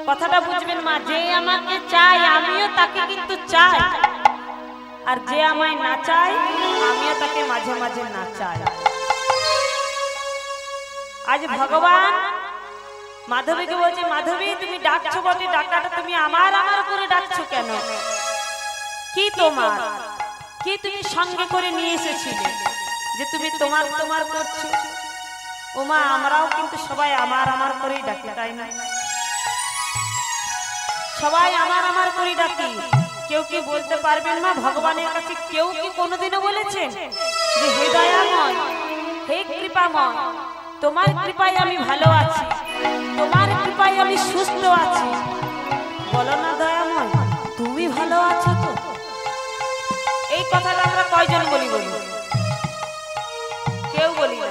কথাটা বুঝবেন মা, যে আমাকে চাই আমিও তাকে কিন্তু চাই, আর যে আমায় না চাই আমিও তাকে মাঝে মাঝে না চাই। আজ ভগবান মাধবীকে বলছে, মাধবী তুমি ডাকছো বটে, ডাকাটা তুমি আমার আমার করে ডাকছো কেন? কি তোমার, কি তুমি সঙ্গে করে নিয়ে এসেছিলে যে তুমি তোমার তোমার করছো? ওমা, আমরাও কিন্তু সবাই আমার আমার করেই ডাকি, তাই না? সবাই আমার আমার করে ডাকি। কেউ কি বলতে পারবেন মা, ভগবানের কাছে কেউ কি কোনোদিনও বলেছেন যে হে দয়াময়, হে কৃপাময়, তোমার কৃপায় আমি ভালো আছি, তোমার কৃপায় আমি সুস্থ আছি? বলো না দয়াময়, তুমি ভালো আছো তো? এই কথাটা আমরা কয়জন বলি? বলি কেউ বলি না।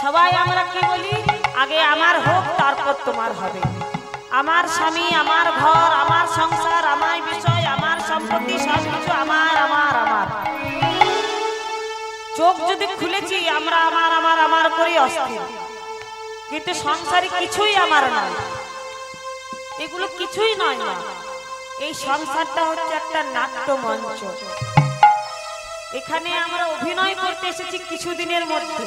সবাই আমরা কি বলি, আগে আমার হোক তারপর তোমার হবে। আমার স্বামী, আমার ঘর, আমার সংসার, আমার বিষয়, আমার সম্পত্তি, সব কিছু আমার আমার আমার। চোখ যদি খুলেছি আমরা আমার আমার আমার করে অস্থির, কিন্তু সংসারে কিছুই আমার নয়, এগুলো কিছুই নয় না। এই সংসারটা হচ্ছে একটা নাট্য মঞ্চ। এখানে আমরা অভিনয় করতে এসেছি কিছুদিনের মধ্যে।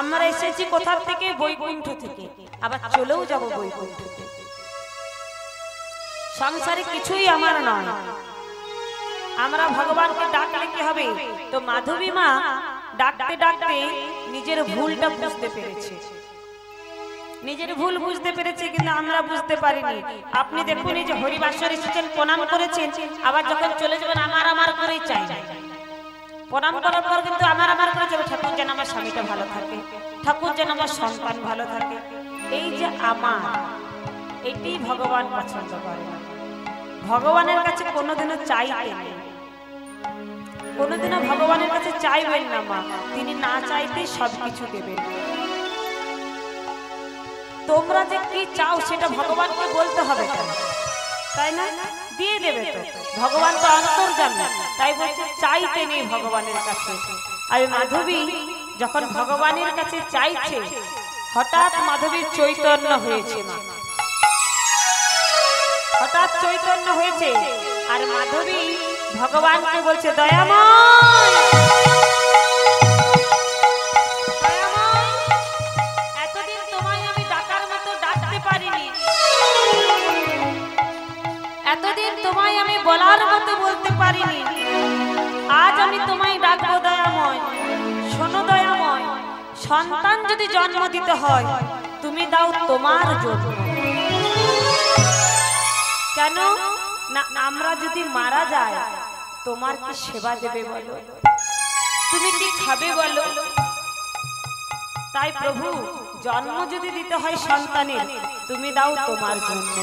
আমরা এসেছি কোথা থেকে? বৈকুণ্ঠ থেকে, আবার চলেও যাব বৈকুণ্ঠ থেকে। সংসারে কিছুই আমার নয়। আমরা ভগবানকে ডাকলে কি হবে? তো মাধবী মা ডাকতে ডাকতে নিজের ভুলটা বুঝতে পেরেছে, নিজের ভুল বুঝতে পেরেছে, কিন্তু আমরা বুঝতে পারিনি। আপনি দেখুন, এই যে হরিবাসর এসেছেন, প্রণাম করেছেন, আবার যখন চলে যাবেন আমার আমার করেই চাই। প্রণাম করার পর কিন্তু আমার আমার করে যাবে, ঠাকুর যেন আমার স্বামীটা ভালো থাকে, ঠাকুর যেন আমার সন্তান ভালো থাকে। এই যে আমার, এটি ভগবান পছন্দ করে না। ভগবানের কাছে কোনোদিনও চাইতে নেই, কোনোদিনও ভগবানের কাছে চাইবেন না মা, তিনি না চাইতেই সবকিছু দেবেন। তোমরা যে কি চাও সেটা ভগবানকে বলতে হবে কেন? তাই না? দিয়ে দেবে তো, ভগবান তো অন্তর্যামী, তাই বলছে চাইতে নেই ভগবানের কাছে। আর মাধবী যখন ভগবানের কাছে চাইছে, হঠাৎ মাধবীর চৈতন্য হয়েছে, হঠাৎ চৈতন্য হয়েছে, আর মাধবী ভগবানকে বলছে, দয়াময়, দয়াময়, এত সন্তান যদি জন্ম দিতে হয় তুমি দাও তোমার জন্য। কেন না আমরা যদি মারা যাই তোমার কি সেবা দেবে বলো, তুমি কি খাবে বলো? তাই প্রভু জন্ম যদি দিতে হয় সন্তানের তুমি দাও তোমার জন্য।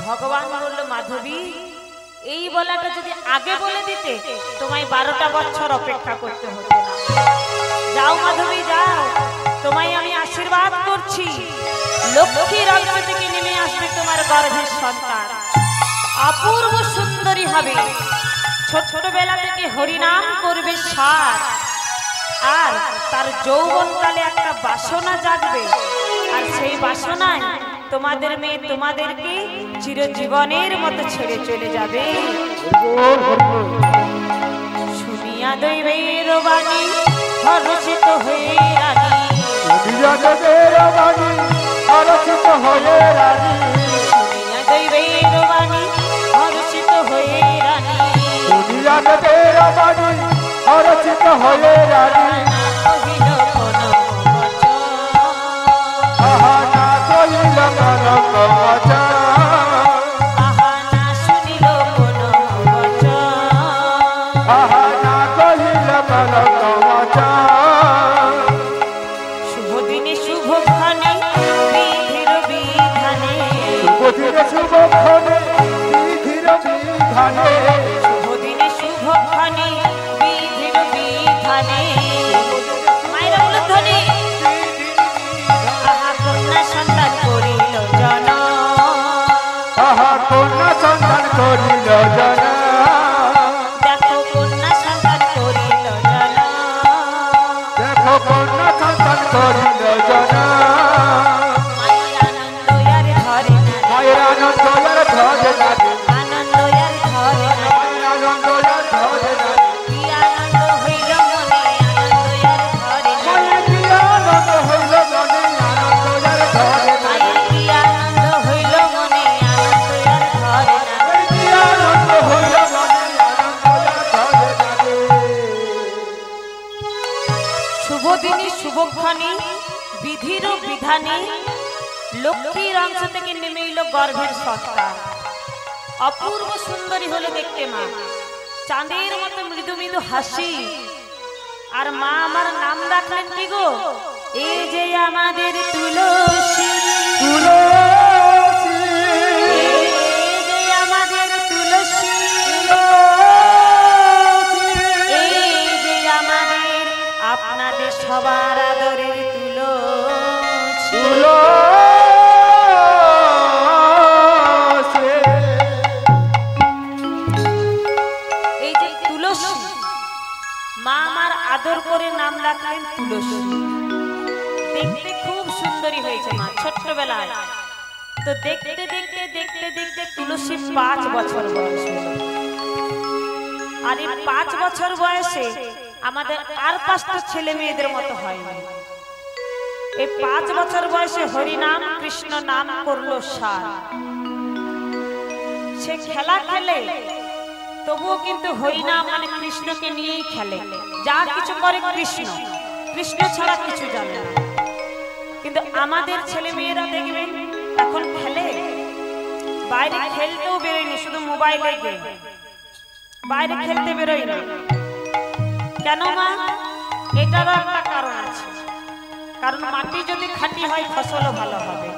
ভগবান বলল মাধবী এই বলাটা যদি আগে বলে দিতে তোমায় 12টা বছর অপেক্ষা করতে হতো না। যাও মাধবী যাও, তোমায় আমি আশীর্বাদ করছি, লক্ষ্মীর অংশ থেকে নেমে আসবে তোমার গর্ভের সন্তান, অপূর্ব সুন্দরী হবে, ছোটবেলা থেকে হরিনাম করবে সার, আর তার যৌবনকালে একটা বাসনা জাগবে, আর সেই বাসনায় তোমাদের মেয়ে তোমাদেরকে চিরজীবনের মতো ছেড়ে চলে যাবে। শুনিয়া দৈবের বাণী হর্ষিত হয়ে রানী, শুনিয়া দৈবের বাণী হর্ষিত হয়ে রানী, শুনিয়া দৈবের বাণী হর্ষিত হয়ে রানী, শুনিয়া দৈবের বাণী হর্ষিত হয়ে রানী, কহিল কোন বচন, আহা না কহিল কনক বচন, আহা না শুনিল কোন বচন, আহা না কহিল কনক বচন। শুভ দিনে শুভক্ষণে বিধির বিধানে, শুভদিনে শুভক্ষণে বিধির বিধানে, শুভ দিনে শুভক্ষণে বিধির বিধানে, মায়েরা বলো ধ্বনি, আহা কন্যা সন্তান করিল জনম, আহা কন্যা সন্তান করিল জনম, দেখো কন্যা সন্তান করিল জনম, দেখো কন্যা সন্তান করিল জনম। মায়ের আনন্দ আর ধরে না, মায়ের আনন্দ আর ধরে লাগে, আনন্দ আর ধরে না, মায়ের আনন্দ আর ধরে লাগে, কি আনন্দ হইল মনে, আনন্দ আর ধরে না, মায়ের কি আনন্দ হইল মনে, আনন্দ আর ধরে লাগে, মায়ের কি আনন্দ হইল মনে, আনন্দ আর ধরে না। মায়ের কি আনন্দ হইল মনে, আনন্দ আর ধরে লাগে। শুভ দিনে শুভক্ষণে বিধির বিধানে লক্ষ্মীর অংশ থেকে নেমে এলো গর্ভের সন্তান, অপূর্ব সুন্দরী হলো দেখতে মা, চাঁদের মতো মৃদু মৃদু হাসি, আর মা আমার নাম রাখলেন কি গো, এই যে আমাদের তুলসী, তুলসী, এই যে আমাদের তুলসী, এই যে আমাদের আপনাদের সবার আদরের তুলসী, তুলসী, এই যে তুলসী মা আমার আদর করে নাম রাখলেন তুলসী। দেখতে খুব সুন্দরী হয়েছে মা ছোট্টবেলায়, তো দেখতে দেখতে দেখতে দেখতে তুলসী 5 বছর বয়স হলো, আর এই 5 বছর বয়সে আমাদের আর 5টা ছেলে মেয়েদের মতো হয়নি। এই 5 বছর বয়সে হরিনাম কৃষ্ণ নাম করলো সার, সে খেলা খেলে তবুও কিন্তু হরিনাম মানে কৃষ্ণকে নিয়েই খেলে, যা কিছু করে কৃষ্ণ, কৃষ্ণ ছাড়া কিছু জানে না। কিন্তু আমাদের ছেলে মেয়েরা দেখবেন এখন খেলে, বাইরে খেলতেও বেরোয়নি, শুধু মোবাইলে গেম, বাইরে খেলতে বেরোয় না। কেন মা? এটারও একটা কারণ আছে, কারণ মাটি যদি খাঁটি হয় ফসলও ভালো হবে,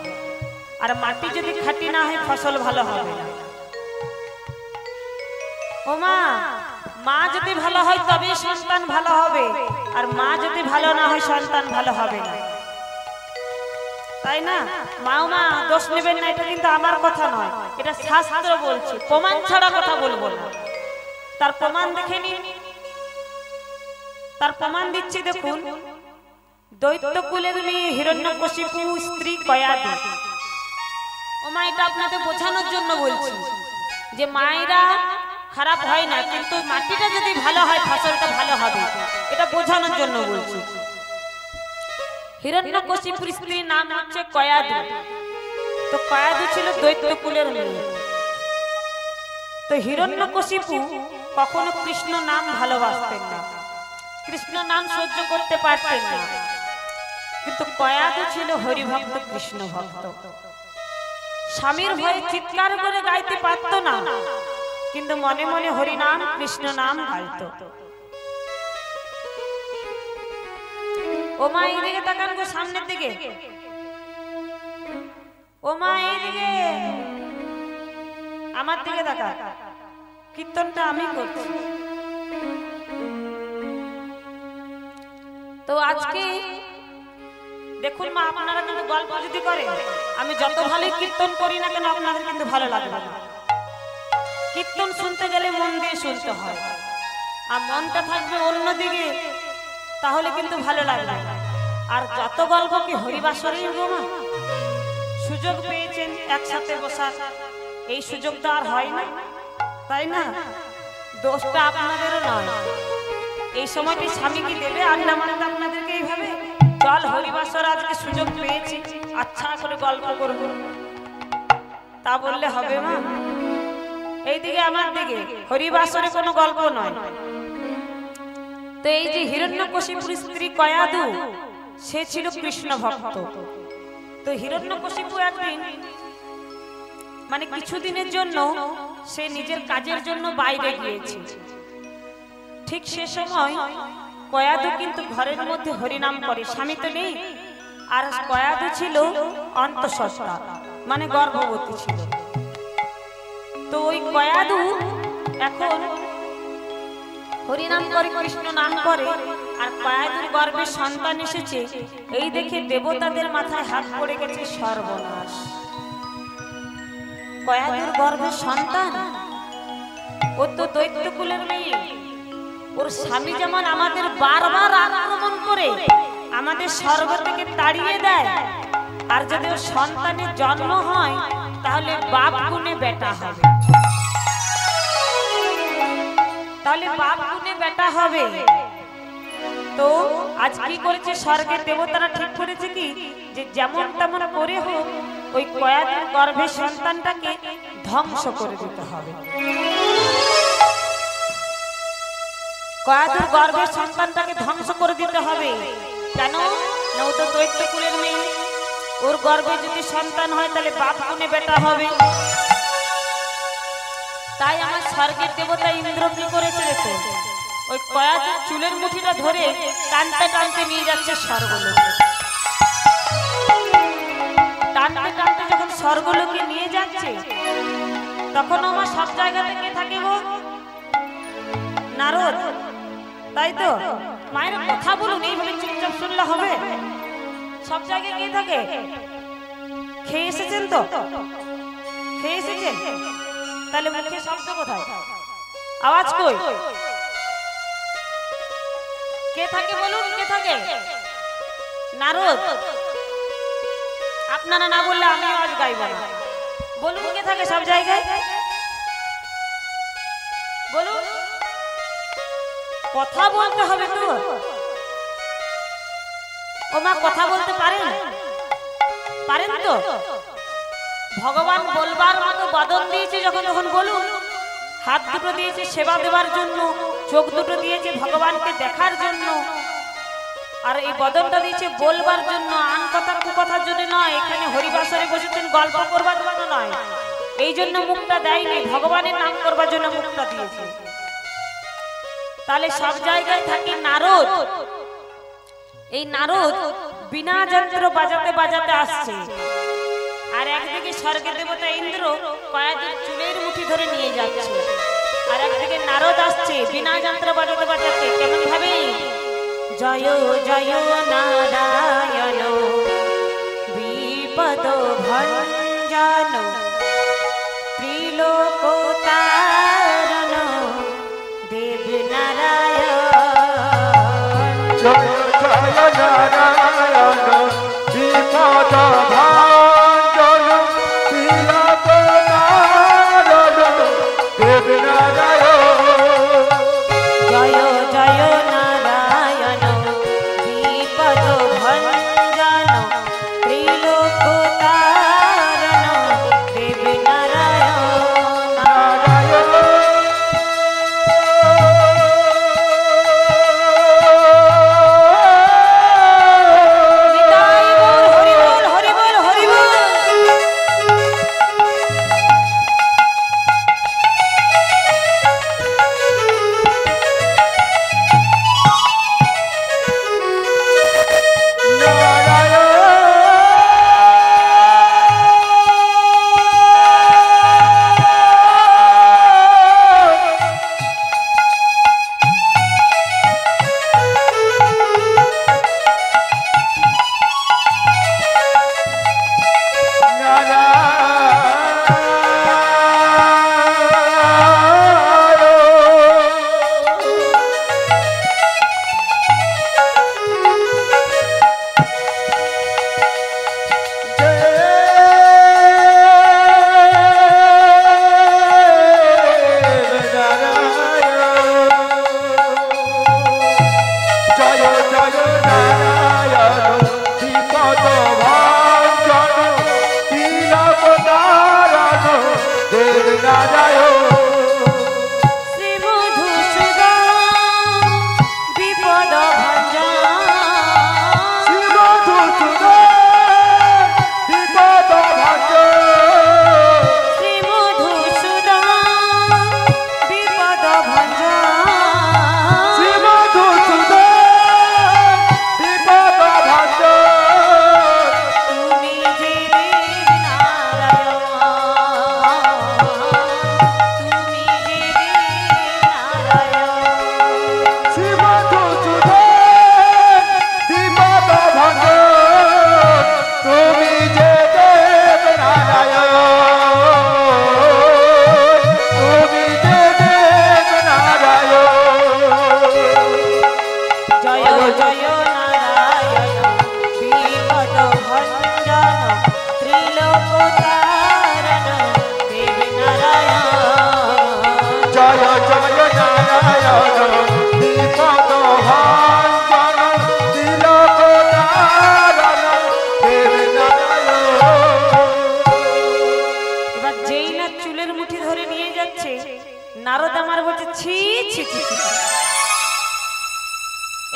আর মাটি যদি খাঁটি না হয় ফসল ভালো হবে না। ও মা, মা যদি ভালো হয় তবে সন্তান ভালো হবে, আর মা যদি ভালো না হয় সন্তান ভালো হবে না, তাই না? মাও মা দোষ নেবেন না, এটা কিন্তু আমার কথা নয়, এটা শাস্ত্র বলছে, প্রমাণ ছাড়া কথা বলবো না। তার প্রমাণ দেখে নিন, তার প্রমাণ দিচ্ছি দেখুন। দৈত্যকুলের মেয়ে হিরণ্যকশিপু স্ত্রী কয়াদি। ও মা, এটা আপনাদের বোঝানোর জন্য বলছি যে মায়েরা খারাপ হয় না, কিন্তু মাটিটা যদি ভালো হয় ফসলটা ভালো হবে, এটা বোঝানোর জন্য বলছি। হিরণ্যকশিপুর স্ত্রীর নাম হচ্ছে কয়াদি। তো কয়াদি ছিল দৈত্যকুলের মেয়ে। তো হিরণ্যকশিপু কখনো কৃষ্ণ নাম ভালোবাসতেন না, কৃষ্ণ নাম সহ্য করতে পারতেন না, কিন্তু কয়াদু ছিল হরিভক্ত কৃষ্ণ ভক্ত। স্বামীর ভয়ে চিৎকার করে গাইতে পারতো না, কিন্তু মনে মনে হরি নাম কৃষ্ণ নাম গাইতো। ও মা এইদিকে তাকান গো, সামনের দিকে। ও মা এইদিকে, আমার দিকে তাকা। কীর্তনটা আমি করছি। তো আজকে দেখুন মা, আপনারা কিন্তু গল্প যদি করে, আমি যত ভালোই কীর্তন করি না কেন আপনাদের কিন্তু ভালো লাগবে না। কীর্তন শুনতে গেলে মন দিয়ে শুনতে হয়, আর মনটা থাকবে অন্যদিকে, তাহলে কিন্তু ভালো লাগবে না। আর যত গল্প কি হরিবাসরেই গো মা, সুযোগ পেয়েছেন একসাথে বসার, এই সুযোগ তো আর হয় না, তাই না? দোষটা আপনাদেরও নয়। এই সময়টি স্বামী কি দেবে আড্ডা মারতে আপনাদেরকে এইভাবে? চল হরিবাসর আজকে সুযোগ পেয়েছি, আচ্ছা করে গল্প করব, তা বললে হবে মা? এইদিকে আমার দিকে, হরিবাসরে কোনো গল্প নয়। তো এই যে হিরণ্যকশিপুর স্ত্রী কয়াদু, সে ছিল কৃষ্ণ ভক্ত। তো হিরণ্যকশিপু একদিন মানে কিছুদিনের জন্য সে নিজের কাজের জন্য বাইরে গিয়েছে। ঠিক সে সময় কয়াদু কিন্তু ঘরের মধ্যে হরিনাম করে, স্বামী তো নেই। আর কয়াদু ছিল অন্তঃসত্ত্বা, মানে গর্ভবতী ছিল। তো ওই কয়াদু এখন হরিনাম করে, কৃষ্ণ নাম করে, আর কয়াদুর গর্ভে সন্তান এসেছে। এই দেখে দেবতাদের মাথায় হাত পড়ে গেছে, সর্বনাশ! কয়াদুর গর্ভে সন্তান, ও তো দৈত্যকুলের মেয়ে। ওর স্বামী যেমন আমাদের বারবার আক্রমণ করে আমাদের স্বর্গ থেকে তাড়িয়ে দেয়, আর যদি ওর সন্তানের জন্ম হয় তাহলে বাপ গুণে বেটা হবে, তাহলে বাপ গুণে বেটা হবে। তো আজ কি করেছে স্বর্গের দেবতারা? ঠিক করেছে কি, যে যেমন তেমন করে হোক ওই কয়াদুর গর্ভের সন্তানটাকে ধ্বংস করে দিতে হবে। কয়াদুর গর্ভের সন্তানটাকে ধ্বংস করে দিতে হবে। কেন? না, ও তো দৈত্যকুলের মেয়ে, ওর গর্ভে যদি সন্তান হয় তাহলে বাপ গুণে বেটা হবে। তাই আমার স্বর্গের দেবতা ইন্দ্র কি করেছে দেখো, ওই কয়াদুর চুলের মুঠিটা ধরে টানতে টানতে নিয়ে যাচ্ছে স্বর্গলোকে। টানতে টানতে যখন স্বর্গলোকে নিয়ে যাচ্ছে, তখন আমার সব জায়গাতে কে থাকে গো? নারদ, তাই তো? মায়ের কথা বলুন, এইভাবে চুপচাপ শুনলে হবে? সব জায়গায় কে থাকে? খেয়ে এসেছেন তো? খেয়ে এসেছেন? তাহলে মুখে শব্দ কোথায়? আওয়াজ কই? কে থাকে বলুন, কে থাকে? নারদ। আপনারা না বললে আমি আওয়াজ গাইব না। বলুন কে থাকে সব জায়গায়? বলুন, কথা বলতে হবে তো। ও মা, কথা বলতে পারেন? পারেন তো? ভগবান বলবার মতো বদন দিয়েছে, যখন তখন বলুন। হাত দুটো দিয়েছে সেবা দেওয়ার জন্য, চোখ দুটো দিয়েছে ভগবানকে দেখার জন্য, আর এই বদনটা দিয়েছে বলবার জন্য, আন কথা কুকথার জন্য নয়। এখানে হরিবাসরে বসেছেন গল্প করবার জন্য নয়, এই জন্য মুখটা দেয়নি, ভগবানের নাম করবার জন্য মুখটা দিয়েছে। তাহলে সব জায়গায় থাকে নারদ। এই নারদ বিনা যন্ত্র বাজাতে বাজাতে আসছে, আর একদিকে স্বর্গের দেবতা ইন্দ্র কয়াদুর চুলের মুঠি ধরে নিয়ে যাচ্ছে, আর একদিকে নারদ আসছে বিনা যন্ত্র বাজাতে বাজাতে। কেমন ভাবে? জয় জয় নারায়ণ বিপদ ভঞ্জন ত্রিলোকতারণ দেব নারায়ণ। জয় জয় নারায়ণ বিপদ ভঞ্জন ত্রিলোকতারণ দেব নারায়ণ। জয় জয় নারায়ণ বিপদ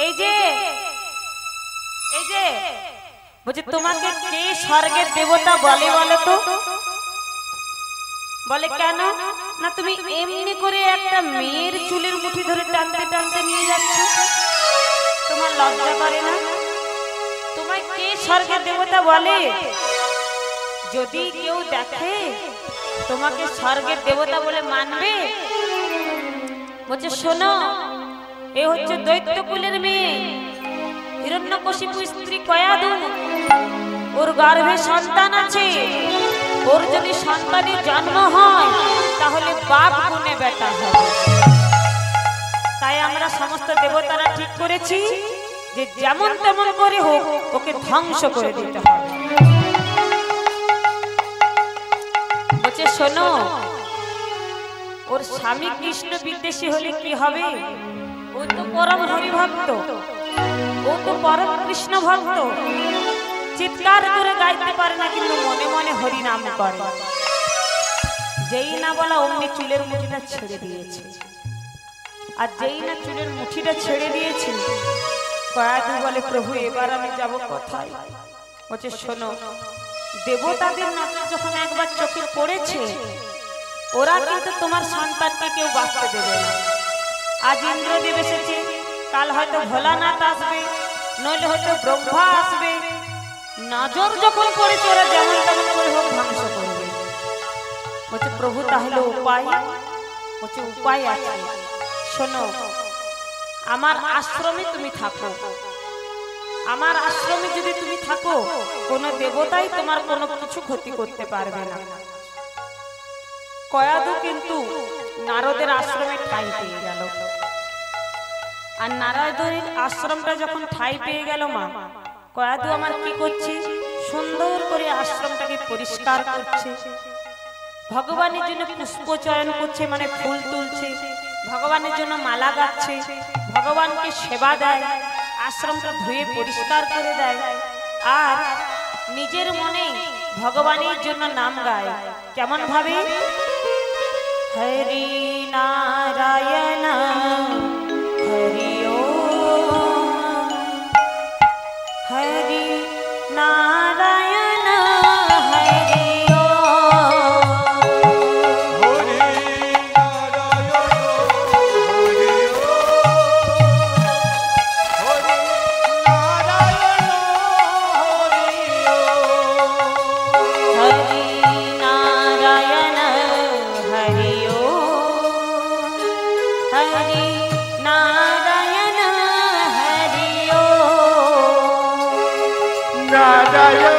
এই যে এই যে বলছে তোমাকে কে স্বর্গের দেবতা বলে বলো তো? বলে কেন না তুমি এমনি করে একটা মেয়ের চুলের মুঠি ধরে টানতে টানতে নিয়ে যাচ্ছ, তোমার লজ্জা করে না? তোমায় কে স্বর্গের দেবতা বলে? যদি কেউ দেখে তোমাকে স্বর্গের দেবতা বলে মানবে? বলছে শোনো, এ হচ্ছে দৈত্য কুলের মেয়ে, হিরণ্যকশিপু স্ত্রী কয়াদু, ওর গর্ভে সন্তান আছে, ওর যদি সন্তানের জন্ম হয় তাহলে বাপ গুণে বেটা হবে। তাই আমরা সমস্ত দেবতারা ঠিক করেছি যে যেমন তেমন করে হোক ওকে ধ্বংস করে দিতে হবে। বলছে শোনো, ওর স্বামী কৃষ্ণ বিদ্বেষী হলে কি হবে? ও তো পরম হরি ভক্ত, ও তো পরম কৃষ্ণ ভক্ত, চিৎকার করে গাইতে পারে না কিন্তু মনে মনে হরি নাম করে। যেই না বলা অমনি চুলের মুঠিটা ছেড়ে দিয়েছে, আর যেই না চুলের মুঠিটা ছেড়ে দিয়েছে কয়াদু বলে প্রভু এবার আমি যাব কোথায়? বলছে শোনো, দেবতাদের নজর যখন একবার চোখে পড়েছে ওরা কিন্তু তোমার সন্তানকে কেউ বাঁচতে দেবে না। আজ ইন্দ্রদেব এসেছে, কাল হয়তো ভোলানাথ আসবে, নইলে হয়তো ব্রহ্মা আসবে। নজর যখন পড়েছে ওরা যেমন তেমন করে হোক ধ্বংস করবে। বলছে প্রভু তাহলে উপায়? বলছে উপায় আছে, শোনো, আমার আশ্রমে তুমি থাকো। আমার আশ্রমে যদি তুমি থাকো কোনো দেবতাই তোমার কোনো কিছু ক্ষতি করতে পারবে না। কয়াদু কিন্তু নারদের আশ্রমে ঠাঁই পেয়ে গেল, আর নারদের আশ্রমটা যখন ঠাঁই পেয়ে গেল মা, কয়াদু আমার কি করছে, সুন্দর করে আশ্রমটাকে পরিষ্কার করছে, ভগবানের জন্য পুষ্প চয়ন করছে, মানে ফুল তুলছে, ভগবানের জন্য মালা গাচ্ছে, ভগবানকে সেবা দেয়, আশ্রমটা ধুয়ে পরিষ্কার করে দেয়, আর নিজের মনে ভগবানের জন্য নাম গায়। কেমন ভাবে? হরি নারায়ণ হরি ওম, হরি নারায়ণ হরি ওম, হরি নারায়ণ হরি হরি নারায়ণ হরি নারায়ণ হরি ওম, হরি নারায়ণ হরি ওম। নারায়ণ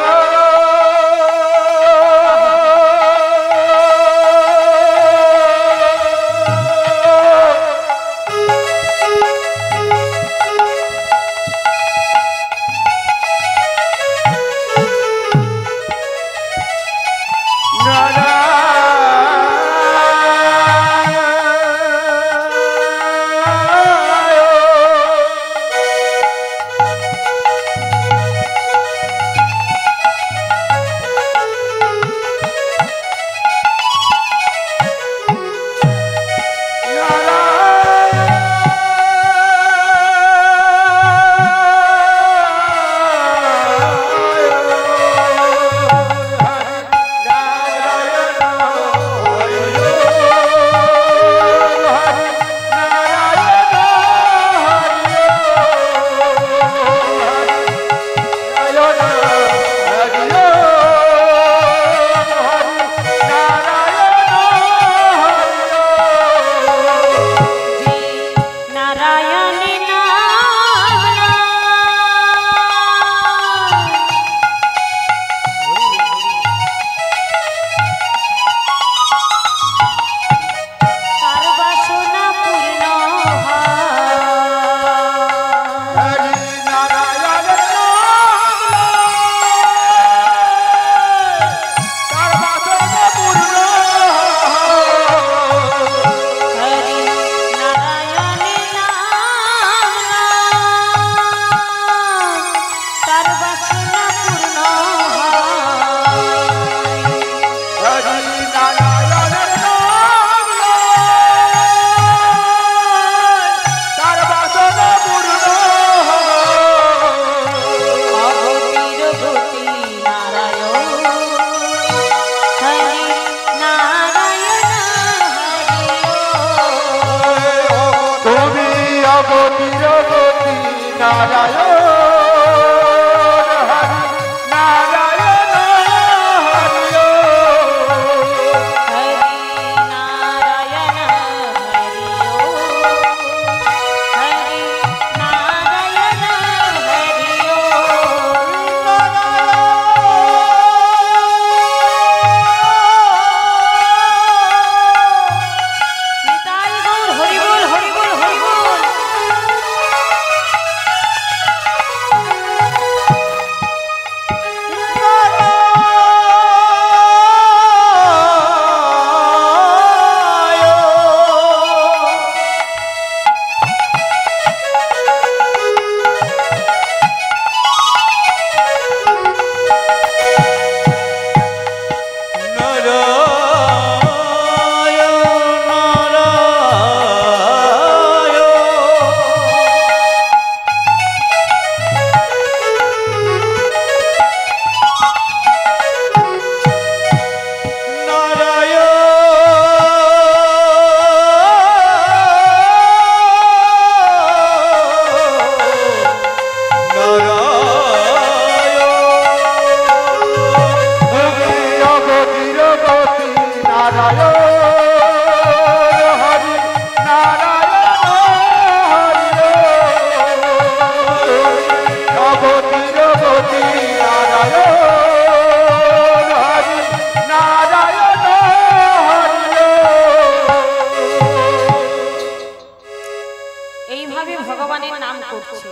এইভাবে ভগবানের নাম করছে।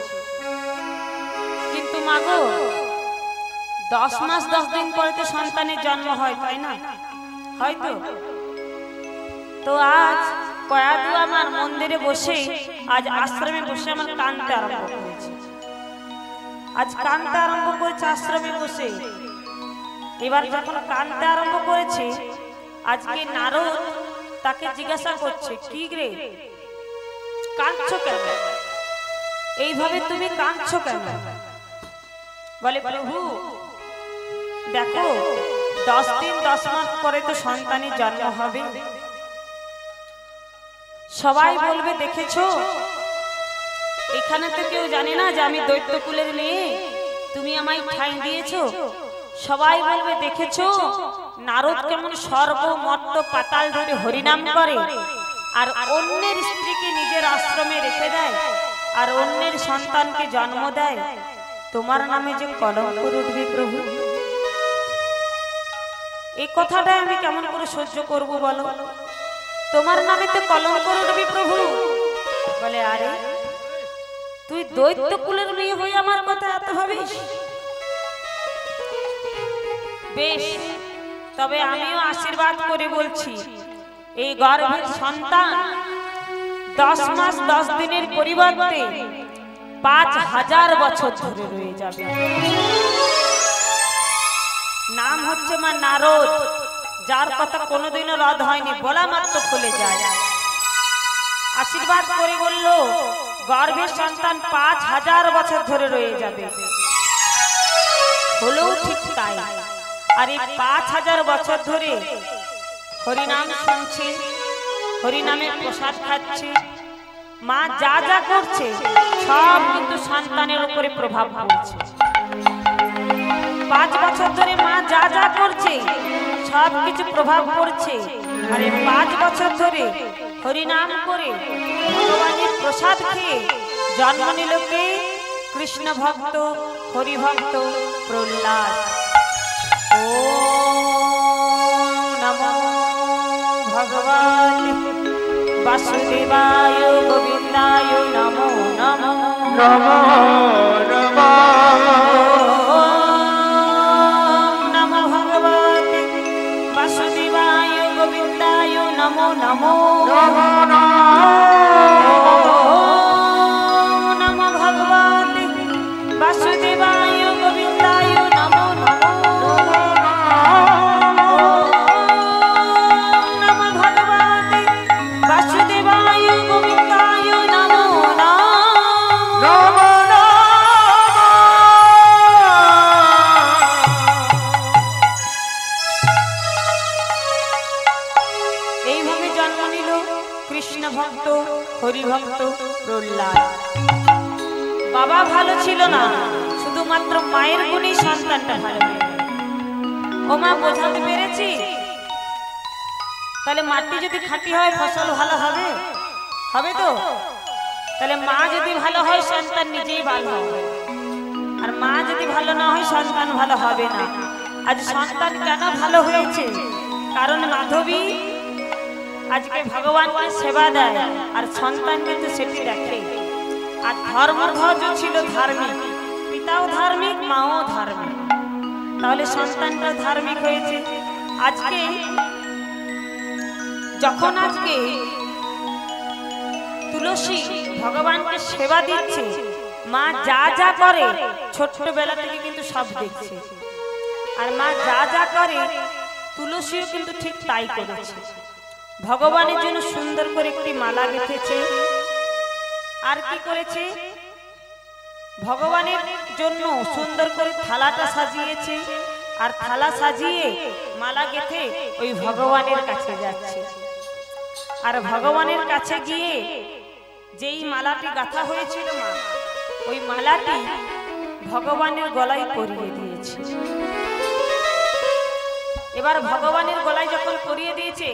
কিন্তু মাগো 10 মাস 10 দিন পরে তো সন্তানের জন্ম হয়, তাই না? হয়তো তো আজ কয়াদু আমার মন্দিরে বসে, আজ আশ্রমে বসে আমার কাঁদতে আরম্ভ করেছে। আজ কাঁদতে আরম্ভ করেছে আশ্রমে বসে। এবার যখন কাঁদতে আরম্ভ করেছে, আজকে নারদ তাকে জিজ্ঞাসা করছে, কি রে কাঁদছো কেন? এইভাবে তুমি কাঁদছো কেন? বলে, প্রভু দেখো 10 দিন 10 মাস পরে তো সন্তানের জন্ম হবে। সবাই বলবে দেখেছো, এখানে তো কেউ জানে না যে আমি দৈত্যকুলের মেয়ে, তুমি আমায় ঠাঁই দিয়েছো। সবাই বলবে দেখেছো নারদ কেমন স্বর্গ মর্ত পাতাল ধরে হরিনাম করে, আর অন্যের স্ত্রীকে নিজের আশ্রমে রেখে দেয়, আর অন্যের সন্তানকে জন্ম দেয়। তোমার নামে যে কলঙ্ক উঠবে প্রভু, এই কথাটা আমি কেমন করে সহ্য করব বলো? তোমার নামে তো কলঙ্ক উঠবে প্রভু। বলে, আরে তুই দৈত্য কুলের মেয়ে হয়ে আমার কথা এত ভাবিস? বেশ, তবে আমিও আশীর্বাদ করে বলছি, এই গর্ভের সন্তান 10 মাস 10 দিনের পরিবর্তে 5000 বছর ধরে রয়ে যাবে। নাম হচ্ছে মা নারদ, যার কথা কোনোদিনও রদ হয়নি, বলা মাত্র খুলে যায়। আশীর্বাদ করে বলল গর্ভের সন্তান 5000 বছর ধরে রয়ে যাবে। হলেও ঠিক তাই। আর এই 5000 বছর ধরে হরিনাম শুনছে, হরিনামের প্রসাদ খাচ্ছে, মা যা যা করছে সব কিন্তু সন্তানের উপরে প্রভাব পড়ছে। 5 বছর ধরে মা যা যা করছে সব কিছু প্রভাব পড়ছে। আর এই 5 বছর ধরে হরিনাম করে ভগবানের প্রসাদ খেয়ে জন্ম নিল কে? কৃষ্ণ ভক্ত হরি ভক্ত প্রহ্লাদ। ওম নমো ভগবতে বাসুদেবায় গোবিন্দায় নমো নমো নমো নমো নমো ভগবতে বাসুদেবায় গোবিন্দায় নমো নমো নমো নমো ভগবতে বাসুদেবায় গোবিন্দায় নমো নমো নমো ভগবতে বাসুদেবায় গোবিন্দায় নমো নমো এইভাবে জন্ম নিল কৃষ্ণ ভক্ত হরি ভক্ত প্রহ্লাদ। বাবা ভালো ছিল না, শুধুমাত্র মায়ের গুণেই সন্তানটা ভালো হয়ে গেল। ও মা, বোঝাতে পেরেছি? তাহলে মাটি যদি খাঁটি হয় ফসল ভালো হবে, হবে তো? তাহলে মা যদি ভালো হয় সন্তান নিজেই ভালো হবে, আর মা যদি ভালো না হয় সন্তান ভালো হবে না। আজ সন্তান কেন ভালো হয়েছে? কারণ মাধবী আজকে ভগবানকে সেবা দেয়, আর সন্তান কিন্তু সেটি দেখে। আর ধর্মধ্বজ ছিল ধার্মিক, পিতাও ধার্মিক, মাও ধার্মিক, তাহলে সন্তানটা ধার্মিক হয়েছে। আজকে যখন আজকে তুলসী ভগবানকে সেবা দিচ্ছে, মা যা যা করে ছোট্টবেলা থেকে কিন্তু সব দেখছে, আর মা যা যা করে তুলসীও কিন্তু ঠিক তাই করেছে। ভগবানের জন্য সুন্দর করে একটি মালা গেঁথেছে, আর কি করেছে? ভগবানের জন্য সুন্দর করে থালাটা সাজিয়েছে, আর থালা সাজিয়ে মালা গেঁথে ওই ভগবানের কাছে যাচ্ছে। আর ভগবানের কাছে গিয়ে যেই মালাটি গাঁথা হয়েছিল মা, ওই মালাটি ভগবানের গলায় পরিয়ে দিয়েছে। এবার ভগবানের গলায় যখন পরিয়ে দিয়েছে,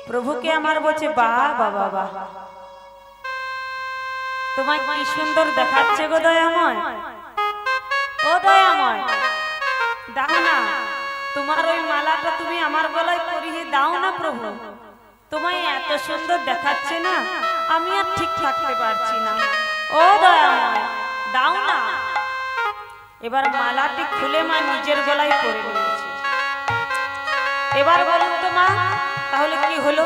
প্রভুকে আমার বলছে, বাহ বাবা বাহ, তোমায় কি সুন্দর দেখাচ্ছে গো দয়াময়। ও দয়াময়, দাও না তোমার ওই মালাটা, তুমি আমার গলায় পরিয়ে দাও না প্রভু, তোমায় এত সুন্দর দেখাচ্ছে না, আমি আর ঠিক থাকতে পারছি না। ও দয়াময়, দাও না। এবার মালাটি খুলে মা নিজের গলায় পরে নিয়েছে। এবার বলুন তো মা, তাহলে কি হলো?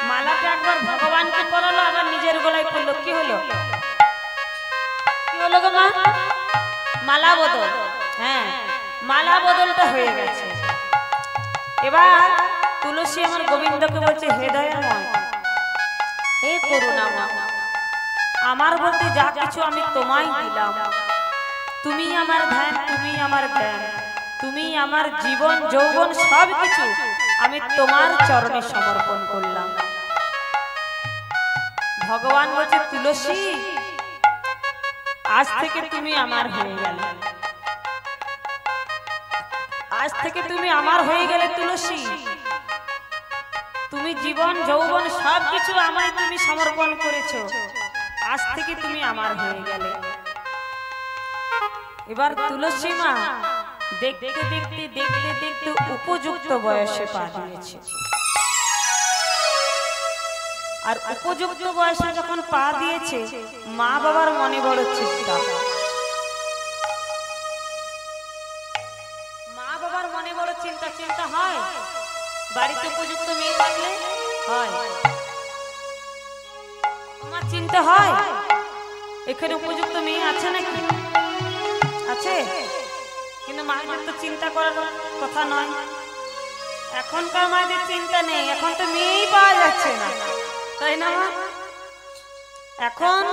মালাটা একবার ভগবানকে পরালো, আবার নিজের গলায় পরলো, কি হলো? কি হলো গো মা? মালা বদল। হ্যাঁ, মালা বদলটা হয়ে গেছে। এবার তুলসী আমার গোবিন্দকে বলছে, হে দয়াময়, হে করুণাময়, আমার বলতে যা কিছু আমি তোমায় দিলাম, তুমি আমার ধ্যান, তুমি আমার জ্ঞান, তুমি আমার জীবন যৌবন সব কিছু আমি তোমার চরণে সমর্পণ করলাম। ভগবান বলছে, তুলসী আজ থেকে তুমি আমার হয়ে গেলে, আজ থেকে তুমি আমার হয়ে গেলে তুলসী, তুমি জীবন যৌবন সব কিছু আমায় তুমি সমর্পণ করেছো, আজ থেকে তুমি আমার হয়ে গেলে। এবার তুলসী মা দেখতে দেখতে দেখতে দেখতে উপযুক্ত বয়সে পা দিয়েছে। আর উপযুক্ত বয়সে যখন পা দিয়েছে, মা বাবার মনে বড় চিন্তা। মা বাবার মনে বড় চিন্তা। চিন্তা হয় বাড়িতে উপযুক্ত মেয়ে থাকলে হয়, আমার চিন্তা হয় এখানে উপযুক্ত মেয়ে আছে নাকি, আছে? কিন্তু মায়েদের তো চিন্তা করার কথা নয়। এখনকার মায়েদের চিন্তা নেই, এখন তো মেয়েই পাওয়া যাচ্ছে না, তাই না মা? এখন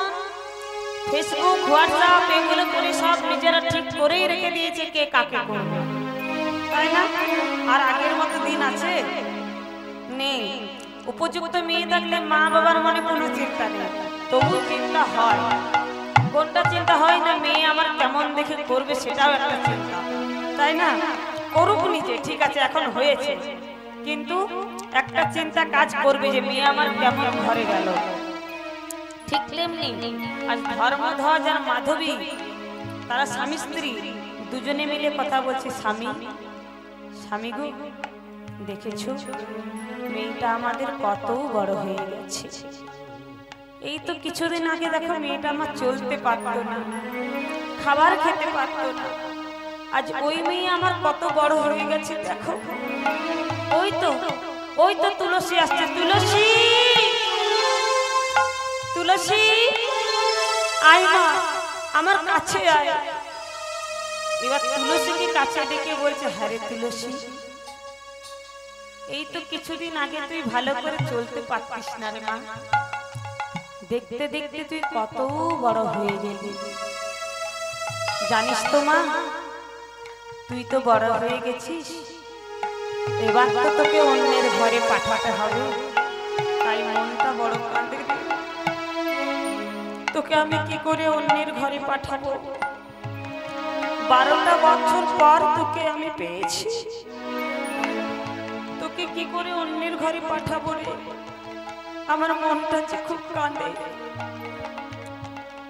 ফেসবুক, হোয়াটসঅ্যাপ এগুলো করে সব নিজেরা ঠিক করেই রেখে দিয়েছে কে কাকে করবে, তাই না? আর আগের মতো দিন আছে? নেই। উপযুক্ত মেয়ে থাকলে মা বাবার মনে কোনো চিন্তা নেই, তবু চিন্তা হয়। কোনটা চিন্তা হয় না, মেয়ে আমার কেমন দেখে করবে সেটাও একটা চিন্তা, তাই না? করুক নিজে, ঠিক আছে এখন হয়েছে, কিন্তু একটা চিন্তা কাজ করবে যে মেয়ে আমার কেমন ঘরে গেল। ঠিক তেমনি আজ ধর্মধ্বজ আর মাধবী তারা স্বামী স্ত্রী দুজনে মিলে কথা বলছে, স্বামী স্বামী গো, দেখেছো মেয়েটা আমাদের কত বড় হয়ে গেছে। এই তো কিছুদিন আগে দেখো মেয়েটা আমার চলতে পারতো না, খাবার খেতে পারতো না, আজ ওই মেয়ে আমার কত বড় হয়ে গেছে দেখো। ওই তো তুলসী আসছে, তুলসী তুলসী আয় মা, আমার কাছে আয়। এবার তুলসীকে কাছে ডেকে বলছে, হ্যারে তুলসী, এই তো কিছুদিন আগে তুই ভালো করে চলতে পারতিস না রে মা, দেখতে দেখতে তুই কত বড় হয়ে গেলি। জানিস তো মা, তুই তো বড় হয়ে গেছিস, এবার তো তোকে অন্যের ঘরে পাঠাতে হবে, তাই মনটা বড় কাঁদে। তোকে আমি কি করে অন্যের ঘরে পাঠাবো? 12টা বছর পর তোকে আমি পেয়েছি, তোকে কি করে অন্যের ঘরে পাঠাবো রে? আমার মনটা যে খুব কাঁদে।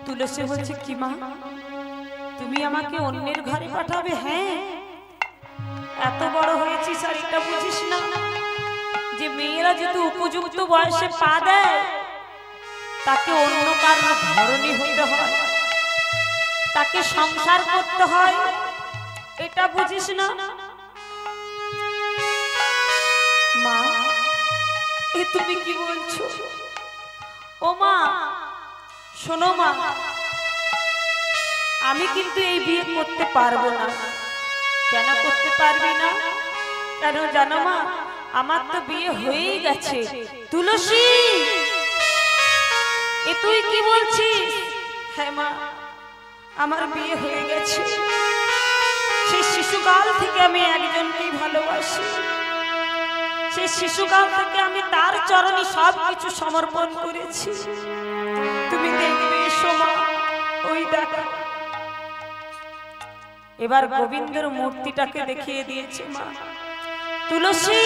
তুলসী বলছে, কি মা তুমি আমাকে অন্যের ঘরে পাঠাবে? হ্যাঁ, এত বড় হয়েছিস আর এটা বুঝিস না যে মেয়েরা যেহেতু উপযুক্ত বয়সে পা দেয় তাকে অন্য কারো ধরনী হতে হয়, তাকে সংসার করতে হয়, এটা বুঝিস না? মা এ তুমি কি বলছো? ও মা শোনো মা, আমি কিন্তু এই বিয়ে করতে পারবো না। কেন করতে পারবি না? কেন জানো মা, আমার তো বিয়ে হয়েই গেছে। তুলসী এ তুই কি বলছিস? হ্যাঁ মা, আমার বিয়ে হয়ে গেছে। সেই শিশুকাল থেকে আমি একজনকেই ভালোবাসি, সেই শিশুকাল থেকে আমি তার চরণে সব কিছু সমর্পণ করেছি। তুমি দেখবে এসো মা, ওই দেখো। এবার গোবিন্দের মূর্তিটাকে দেখিয়ে দিয়েছে মা। তুলসী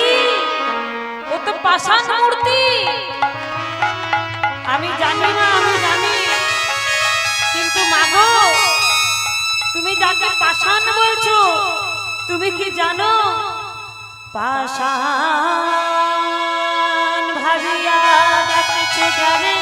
ও তো পাষাণ মূর্তি। আমি জানি না, আমি জানি, কিন্তু মাগো তুমি যাকে পাষাণ বলছো তুমি কি জানো? পাষাণ ভাবিয়া দেখছো জানে